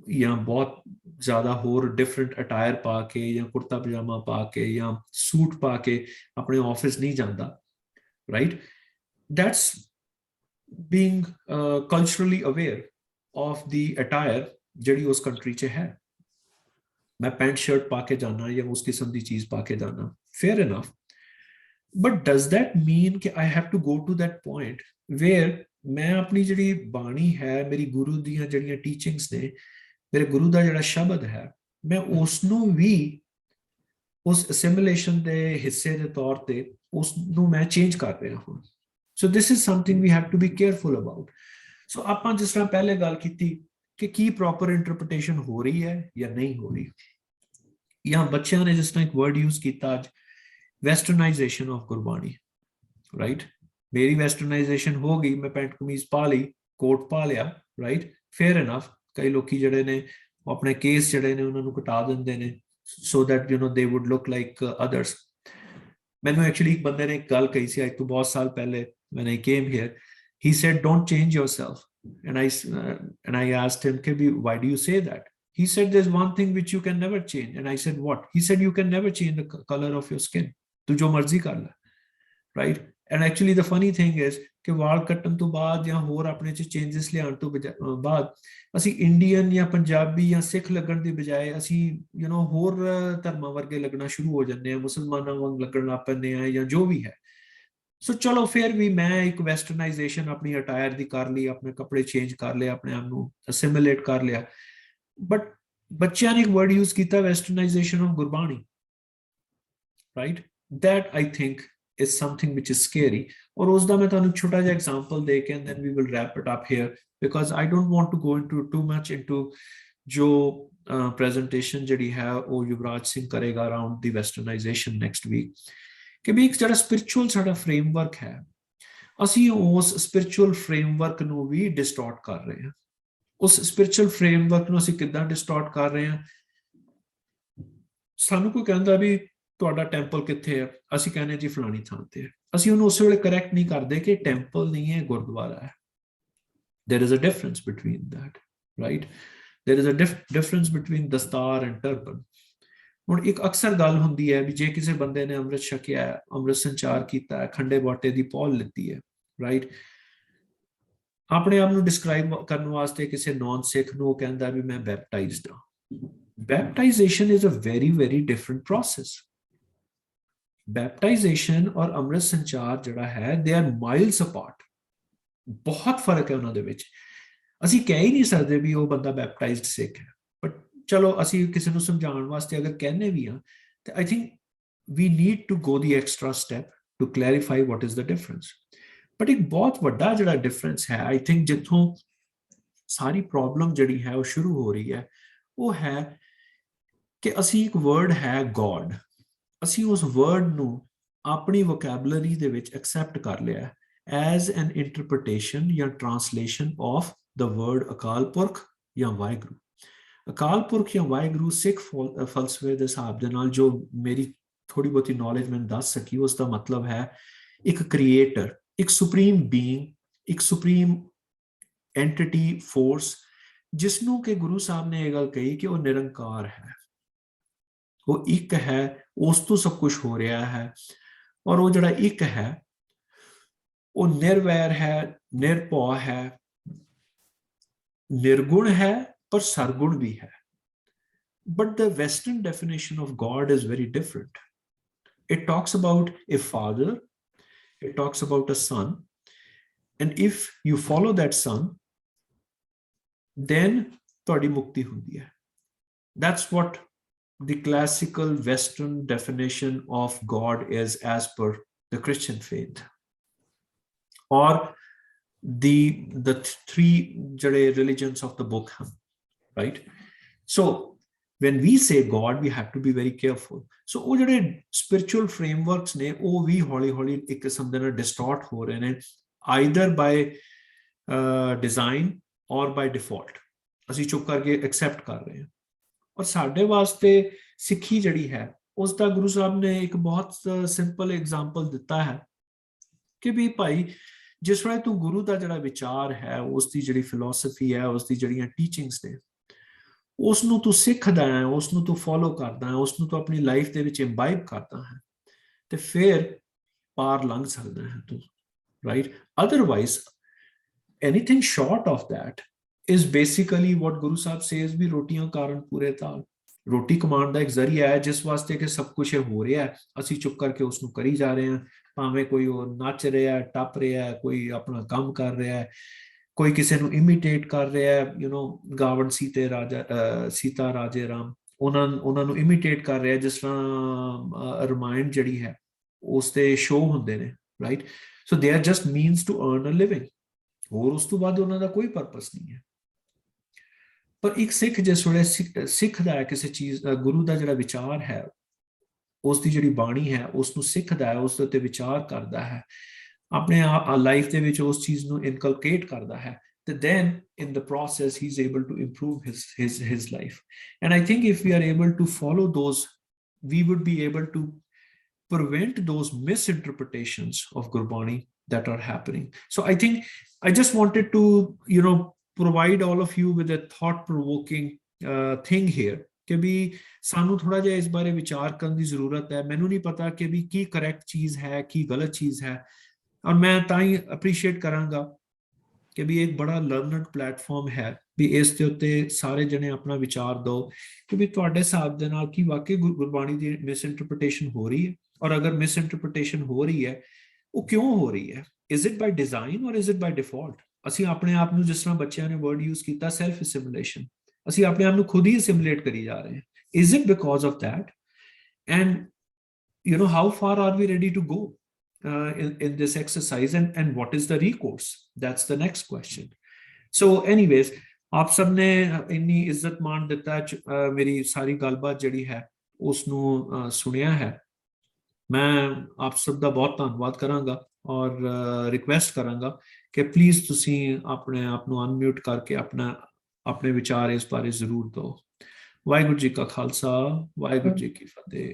S1: ਜਾਂ ਬਹੁਤ ਜ਼ਿਆਦਾ ਹੋਰ ਡਿਫਰੈਂਟ ਅਟਾਇਰ ਪਾ ਕੇ ਜਾਂ ਕੁੜਤਾ ਪਜਾਮਾ ਪਾ ਕੇ ਜਾਂ ਸੂਟ ਪਾ ਕੇ ਆਪਣੇ ਆਫਿਸ ਨਹੀਂ ਜਾਂਦਾ, right? That's being culturally aware of the attire ਜਿਹੜੀ ਉਸ ਕੰਟਰੀ 'ਚ ਹੈ। ਮੈਂ ਪੈਂਟ ਸ਼ਰਟ ਪਾ ਕੇ ਜਾਣਾ ਜਾਂ ਉਸ ਕਿਸਮ ਦੀ ਚੀਜ਼ ਪਾ ਕੇ ਜਾਣਾ, fair enough, but does that mean ਕਿ I have to go to that point where ਮੈਂ ਆਪਣੀ ਜਿਹੜੀ ਬਾਣੀ ਹੈ, ਮੇਰੀ ਗੁਰੂ ਦੀਆਂ ਜਿਹੜੀਆਂ ਟੀਚਿੰਗਸ ਨੇ, ਮੇਰੇ ਗੁਰੂ ਦਾ ਜਿਹੜਾ ਸ਼ਬਦ ਹੈ, ਮੈਂ ਉਸ ਨੂੰ ਵੀ ਉਸ ਅਸਿਮੀਲੇਸ਼ਨ ਦੇ ਹਿੱਸੇ ਦੇ ਤੌਰ ਤੇ ਉਸ ਨੂੰ ਮੈਂ ਚੇਂਜ ਕਰ ਰਿਹਾ ਹਾਂ। So this is something we have to be careful about. So ਆਪਾਂ ਜਿਸ ਤਰ੍ਹਾਂ ਪਹਿਲੇ ਗੱਲ ਕੀਤੀ ਕਿ ਕੀ ਪ੍ਰੋਪਰ ਇੰਟਰਪ੍ਰੀਟੇਸ਼ਨ ਹੋ ਰਹੀ ਹੈ ਜਾਂ ਨਹੀਂ ਹੋ ਰਹੀ, ਜਾਂ ਬੱਚਿਆਂ ਨੇ ਜਿਸ ਤਰ੍ਹਾਂ ਇੱਕ ਵਰਡ ਯੂਜ਼ ਕੀਤਾ ਅੱਜ, ਵੈਸਟਰਨਾਈਜੇਸ਼ਨ ਆਫ ਗੁਰਬਾਣੀ, ਰਾਈਟ? ਮੇਰੀ ਵੈਸਟਰਨਾਈਜੇਸ਼ਨ ਹੋ ਗਈ, ਮੈਂ ਪੈਂਟ ਕਮੀਜ਼ ਪਾ ਲਈ, ਕੋਟ ਪਾ ਲਿਆ, ਰਾਈਟ? Fair enough. ਕਈ ਲੋਕੀ ਜਿਹੜੇ ਨੇ ਆਪਣੇ ਕੇਸ ਜਿਹੜੇ ਨੇ ਉਹਨਾਂ ਨੂੰ ਘਟਾ ਦਿੰਦੇ ਨੇ ਸੋ ਦੈਟ ਯੂ ਨੋ ਦੇ ਵੁੱਡ ਲੁੱਕ ਲਾਈਕ ਅਦਰਸ। ਮੈਨੂੰ ਐਕਚੁਅਲੀ ਇੱਕ ਬੰਦੇ ਨੇ ਇੱਕ ਗੱਲ ਕਹੀ ਸੀ ਅੱਜ ਤੋਂ ਬਹੁਤ ਸਾਲ ਪਹਿਲੇ, when I came here, he said, don't change yourself. And I asked him, why do you say that? He said, there's one thing which you can never change. And I said, what? He said, you can never change the color of your skin. Tu jo marzi kar la, right? And actually the funny thing is ਕਿ ਵਾਲ ਕੱਟਣ ਤੋਂ ਬਾਅਦ ਜਾਂ ਹੋਰ ਆਪਣੇ 'ਚ changes ਲਿਆਉਣ ਤੋਂ ਬਾਅਦ ਅਸੀਂ ਇੰਡੀਅਨ ਜਾਂ ਪੰਜਾਬੀ ਜਾਂ ਸਿੱਖ ਲੱਗਣ ਦੀ ਬਜਾਏ ਅਸੀਂ ਯੂ نو ਹੋਰ ਧਰਮਾਂ ਵਰਗੇ ਲੱਗਣਾ ਸ਼ੁਰੂ ਹੋ ਜਾਂਦੇ ਹਾਂ, ਮੁਸਲਮਾਨਾਂ ਵਾਂਗ ਲੱਗਣ ਲੱਗ ਪੈਂਦੇ ਆ ਜਾਂ ਜੋ ਵੀ ਹੈ। ਸੋ ਚਲੋ ਫਿਰ ਵੀ ਮੈਂ ਇੱਕ ਵੈਸਟਰਨਾਈਜੇਸ਼ਨ ਆਪਣੀ ਅਟਾਇਰ ਦੀ ਕਰ ਲਈ, ਆਪਣੇ ਕੱਪੜੇ ਚੇਂਜ ਕਰ ਲਏ, ਆਪਣੇ ਆਪ ਨੂੰ ਅਸਿਮੀਲੇਟ ਕਰ ਲਿਆ, ਬਟ ਬੱਚਿਆਂ ਨੇ ਇੱਕ ਵਰਡ ਯੂਜ਼ ਕੀਤਾ, westernization of Gurbani, right? That I think is something which is scary. और उसका मैं तानु छोटा जा example दे के and then we will wrap it up here because I don't want to go into too much into जो presentation जड़ी है वो युवराज सिंह करेगा around the westernization next week कि भी एक जड़ा spiritual साड़ा framework है, असी उस spiritual framework ਨੂੰ ਵੀ distort कर रहे हैं। उस spiritual framework ਨੂੰ ਅਸੀਂ ਕਿੱਦਾਂ distort ਕਰ ਰਹੇ ਹਾਂ? ਸਾਨੂੰ ਕੋਈ ਕਹਿੰਦਾ ਵੀ ਤੁਹਾਡਾ ਟੈਂਪਲ ਕਿੱਥੇ ਹੈ, ਅਸੀਂ ਕਹਿੰਦੇ ਜੀ ਫਲਾਣੀ ਥਾਂ ਤੇ ਹੈ, ਅਸੀਂ ਉਹਨੂੰ ਉਸੇ ਵੇਲੇ ਕਰੈਕਟ ਨਹੀਂ ਕਰਦੇ ਕਿ ਟੈਂਪਲ ਨਹੀਂ ਹੈ, ਗੁਰਦੁਆਰਾ ਹੈ। there is a difference between that, right? there is a difference between ਦਸਤਾਰ and turban। ਹੁਣ ਇੱਕ ਅਕਸਰ ਗੱਲ ਹੁੰਦੀ ਹੈ ਵੀ ਜੇ ਕਿਸੇ ਬੰਦੇ ਨੇ ਅੰਮ੍ਰਿਤ ਛਕਿਆ ਹੈ, ਅੰਮ੍ਰਿਤ ਸੰਚਾਰ ਕੀਤਾ ਹੈ, ਖੰਡੇ ਬਾਟੇ ਦੀ ਪੌਲ ਲਿੱਤੀ ਹੈ, ਰਾਈਟ? ਆਪਣੇ ਆਪ ਨੂੰ ਡਿਸਕ੍ਰਾਈਬ ਕਰਨ ਵਾਸਤੇ ਕਿਸੇ ਨੌਨ ਸਿੱਖ ਨੂੰ ਕਹਿੰਦਾ ਵੀ ਮੈਂ ਬੈਪਟਾਈਜ਼ਡ ਹਾਂ। baptization is a very very different process। बैप्टाइजेशन और अमृत संचार जड़ा है they are miles apart, बहुत फर्क है उन्हां दे विच। ਅਸੀਂ ਕਹਿ ਹੀ ਨਹੀਂ ਸਕਦੇ ਵੀ ਉਹ ਬੰਦਾ ਬੈਪਟਾਈਜ਼ਡ ਸਿੱਖ ਹੈ, ਬਟ ਚਲੋ ਅਸੀਂ ਕਿਸੇ ਨੂੰ ਸਮਝਾਉਣ ਵਾਸਤੇ ਅਗਰ ਕਹਿੰਦੇ ਵੀ ਆ ਤੇ I think we need to go the extra step to clarify what is the difference. But एक बहुत ਵੱਡਾ ਜਿਹੜਾ difference ਹੈ, I think ਜਿੱਥੋਂ ਸਾਰੀ ਪ੍ਰੋਬਲਮ ਜਿਹੜੀ ਹੈ ਉਹ ਸ਼ੁਰੂ ਹੋ ਰਹੀ ਹੈ, ਉਹ ਹੈ ਕਿ ਅਸੀਂ ਇੱਕ ਵਰਡ ਹੈ God, ਅਸੀਂ ਉਸ ਵਰਡ ਨੂੰ ਆਪਣੀ ਵੋਕੈਬਲਰੀ ਦੇ ਵਿੱਚ ਐਕਸੈਪਟ ਕਰ ਲਿਆ as an interpretation ਜਾਂ translation of the word Akal Purakh ਜਾਂ ਵਾਹਿਗੁਰੂ। ਅਕਾਲ ਪੁਰਖ ਜਾਂ ਵਾਹਿਗੁਰੂ ਸਿੱਖ ਫਲਸਫੇ ਦੇ ਹਿਸਾਬ ਦੇ ਨਾਲ ਜੋ ਮੇਰੀ ਥੋੜੀ ਬਹੁਤੀ ਨੌਲੇਜ ਮੈਨੂੰ ਦੱਸ ਸਕੀ, ਉਸ ਦਾ ਮਤਲਬ ਹੈ ਇੱਕ ਕ੍ਰੀਏਟਰ, ਇੱਕ ਸੁਪਰੀਮ ਬੀਇੰਗ, ਇੱਕ ਸੁਪਰੀਮ ਐਂਟਿਟੀ ਫੋਰਸ, ਜਿਸ ਨੂੰ ਕਿ ਗੁਰੂ ਸਾਹਿਬ ਨੇ ਇਹ ਗੱਲ ਕਹੀ ਕਿ ਉਹ ਨਿਰੰਕਾਰ ਹੈ, ਉਹ ਇੱਕ ਹੈ, ਉਸ ਤੋਂ ਸਭ ਕੁਝ ਹੋ ਰਿਹਾ ਹੈ। ਔਰ ਉਹ ਜਿਹੜਾ ਇੱਕ ਹੈ ਉਹ ਨਿਰਵੈਰ ਹੈ, ਨਿਰਭਉ ਹੈ, ਨਿਰਗੁਣ ਹੈ, ਪਰ ਸਰਗੁਣ ਵੀ ਹੈ। But the Western definition of God is very different. It talks about a father, it talks about a son, and if you follow that son, then ਤੁਹਾਡੀ ਮੁਕਤੀ ਹੁੰਦੀ ਹੈ। That's what the classical Western definition of God is as per the Christian faith, or the three religions of the book, right? So when we say God, we have to be very careful. So ਉਹ ਜਿਹੜੇ spiritual frameworks ਨੇ ਉਹ ਵੀ ਹੌਲੀ ਹੌਲੀ ਇੱਕ ਕਿਸਮ ਦੇ ਨਾਲ distort ਹੋ ਰਹੇ ਨੇ, either by design or by default। ਅਸੀਂ ਚੁੱਪ ਕਰਕੇ accept ਕਰ ਰਹੇ ਹਾਂ। ਔਰ ਸਾਡੇ ਵਾਸਤੇ ਸਿੱਖੀ ਜਿਹੜੀ ਹੈ ਉਸ ਦਾ ਗੁਰੂ ਸਾਹਿਬ ਨੇ ਇੱਕ ਬਹੁਤ ਸਿੰਪਲ ਐਗਜ਼ਾਮਪਲ ਦਿੱਤਾ ਹੈ ਕਿ ਵੀ ਭਾਈ ਜਿਸ ਵੇਲੇ ਤੂੰ ਗੁਰੂ ਦਾ ਜਿਹੜਾ ਵਿਚਾਰ ਹੈ, ਉਸ ਦੀ ਜਿਹੜੀ ਫਿਲਾਸਫੀ ਹੈ, ਉਸ ਦੀ ਜਿਹੜੀਆਂ ਟੀਚਿੰਗਸ ਨੇ, ਉਸ ਨੂੰ ਤੂੰ ਸਿੱਖਦਾ ਹੈ, ਉਸ ਨੂੰ ਤੂੰ ਫੋਲੋ ਕਰਦਾ ਹੈ, ਉਸ ਨੂੰ ਤੂੰ ਆਪਣੀ ਲਾਈਫ ਦੇ ਵਿੱਚ ਇੰਬਾਈਬ ਕਰਦਾ ਹੈ, ਤੇ ਫਿਰ ਪਾਰ ਲੰਘ ਸਕਦਾ ਹੈ ਤੂੰ, right? Otherwise anything short of that is basically what Guru Sahib says ਵੀ ਰੋਟੀਆਂ ਕਾਰਨ ਪੂਰੇ ਤਾਲ। ਰੋਟੀ ਕਮਾਉਣ ਦਾ ਇੱਕ ਜ਼ਰੀਆ ਹੈ ਜਿਸ ਵਾਸਤੇ ਕਿ ਸਭ ਕੁਝ ਹੋ ਰਿਹਾ ਹੈ, ਅਸੀਂ ਚੁੱਪ ਕਰਕੇ ਉਸ ਨੂੰ ਕਰੀ ਜਾ ਰਹੇ ਹਾਂ, ਭਾਵੇਂ ਕੋਈ ਉਹ ਨੱਚ ਰਿਹਾ, ਟੱਪ ਰਿਹਾ, ਕੋਈ ਆਪਣਾ ਕੰਮ ਕਰ ਰਿਹਾ ਹੈ, ਕੋਈ ਕਿਸੇ ਨੂੰ ਇਮੀਟੇਟ ਕਰ ਰਿਹਾ ਹੈ, ਗਾਵਣ ਸੀਤਾ ਰਾਜੇ ਰਾਮ, ਉਹਨਾਂ ਨੂੰ ਇਮੀਟੇਟ ਕਰ ਰਿਹਾ, ਜਿਸ ਤਰ੍ਹਾਂ ਰਮਾਇਣ ਜਿਹੜੀ ਹੈ ਉਸ ਤੇ ਸ਼ੋਅ ਹੁੰਦੇ ਨੇ, right? So they are just means to earn a living, ਹੋਰ ਉਸ ਤੋਂ ਬਾਅਦ ਉਹਨਾਂ ਦਾ ਕੋਈ ਪਰਪਸ ਨਹੀਂ ਹੈ। ਪਰ ਇੱਕ ਸਿੱਖ ਜਿਸ ਵੇਲੇ ਸਿੱਖਦਾ ਹੈ ਕਿਸੇ ਚੀਜ਼, ਗੁਰੂ ਦਾ ਜਿਹੜਾ ਵਿਚਾਰ ਹੈ, ਉਸ ਦੀ ਜਿਹੜੀ ਬਾਣੀ ਹੈ, ਉਸ ਨੂੰ ਸਿੱਖਦਾ ਹੈ, ਉਸ ਦੇ ਉੱਤੇ ਵਿਚਾਰ ਕਰਦਾ ਹੈ, ਆਪਣੇ ਲਾਈਫ ਦੇ ਵਿੱਚ ਉਸ ਚੀਜ਼ ਨੂੰ ਇਨਕਲਕੇਟ ਕਰਦਾ ਹੈ, ਤੇ then in the process he is able to improve his life. And I think if we are able to follow those, we would be able to prevent those misinterpretations of Gurbani that are happening. So I think I just wanted to provide all of you with a thought-provoking thing here ਕਿ ਵੀ ਸਾਨੂੰ ਥੋੜਾ ਜਿਹਾ ਇਸ ਬਾਰੇ ਵਿਚਾਰ ਕਰਨ ਦੀ ਜ਼ਰੂਰਤ ਹੈ। ਮੈਨੂੰ ਨਹੀਂ ਪਤਾ ਕਿ ਵੀ ਕੀ ਕਰੈਕਟ ਚੀਜ਼ ਹੈ, ਕੀ ਗਲਤ ਚੀਜ਼ ਹੈ, ਔਰ ਮੈਂ ਤਾਂ ਹੀ ਅਪਰੀਸ਼ੀਏਟ ਕਰਾਂਗਾ ਕਿ ਵੀ ਇੱਕ ਬੜਾ ਲਰਨਡ ਪਲੇਟਫਾਰਮ ਹੈ ਵੀ ਇਸ ਦੇ ਉੱਤੇ ਸਾਰੇ ਜਣੇ ਆਪਣਾ ਵਿਚਾਰ ਦਿਓ ਕਿ ਵੀ ਤੁਹਾਡੇ ਹਿਸਾਬ ਦੇ ਨਾਲ ਕੀ ਵਾਕਈ ਗੁਰਬਾਣੀ ਦੀ ਮਿਸਇੰਟਰਪ੍ਰੀਟੇਸ਼ਨ ਹੋ ਰਹੀ ਹੈ, ਔਰ ਅਗਰ ਮਿਸਇੰਟਰਪ੍ਰੀਟੇਸ਼ਨ ਹੋ ਰਹੀ ਹੈ ਉਹ ਕਿਉਂ ਹੋ ਰਹੀ ਹੈ? ਇਜ਼ ਇਟ ਬਾਈ ਡਿਜ਼ਾਈਨ ਔਰ ਇਜ਼ ਇਟ ਬਾਈ ਡਿਫਾਲਟ? ਅਸੀਂ ਆਪਣੇ ਆਪ ਨੂੰ, ਜਿਸ ਤਰ੍ਹਾਂ ਬੱਚਿਆਂ ਨੇ ਵਰਡ ਯੂਜ਼ ਕੀਤਾ ਸੈਲਫ ਅਸਿਮੀਲੇਸ਼ਨ, ਅਸੀਂ ਆਪਣੇ ਆਪ ਨੂੰ ਖੁਦ ਹੀ ਅਸਿਮੀਲੇਟ ਕਰੀ ਜਾ ਰਹੇ ਹਾਂ। Is it because of that? And how far are we ready to go in this exercise, and what is the recourse? That's the next question. So anyways, ਆਪ ਸਭ ਨੇ ਇੰਨੀ ਇੱਜ਼ਤ ਮਾਣ ਦਿੱਤਾ, ਮੇਰੀ ਸਾਰੀ ਗੱਲਬਾਤ ਜਿਹੜੀ ਹੈ ਉਸ ਨੂੰ ਸੁਣਿਆ ਹੈ। ਮੈਂ ਆਪ ਸਭ ਦਾ ਬਹੁਤ ਧੰਨਵਾਦ ਕਰਾਂਗਾ ਔਰ ਰਿਕੁਐਸਟ ਕਰਾਂਗਾ ਕਿ ਪਲੀਜ਼ ਤੁਸੀਂ ਆਪਣੇ ਆਪ ਨੂੰ ਅਨਮਿਊਟ ਕਰਕੇ ਆਪਣੇ ਵਿਚਾਰ ਇਸ ਬਾਰੇ ਜ਼ਰੂਰ ਦਿਓ। ਵਾਹਿਗੁਰੂ ਜੀ ਕਾ ਖਾਲਸਾ, ਵਾਹਿਗੁਰੂ ਜੀ ਕੀ ਫਤਿਹ।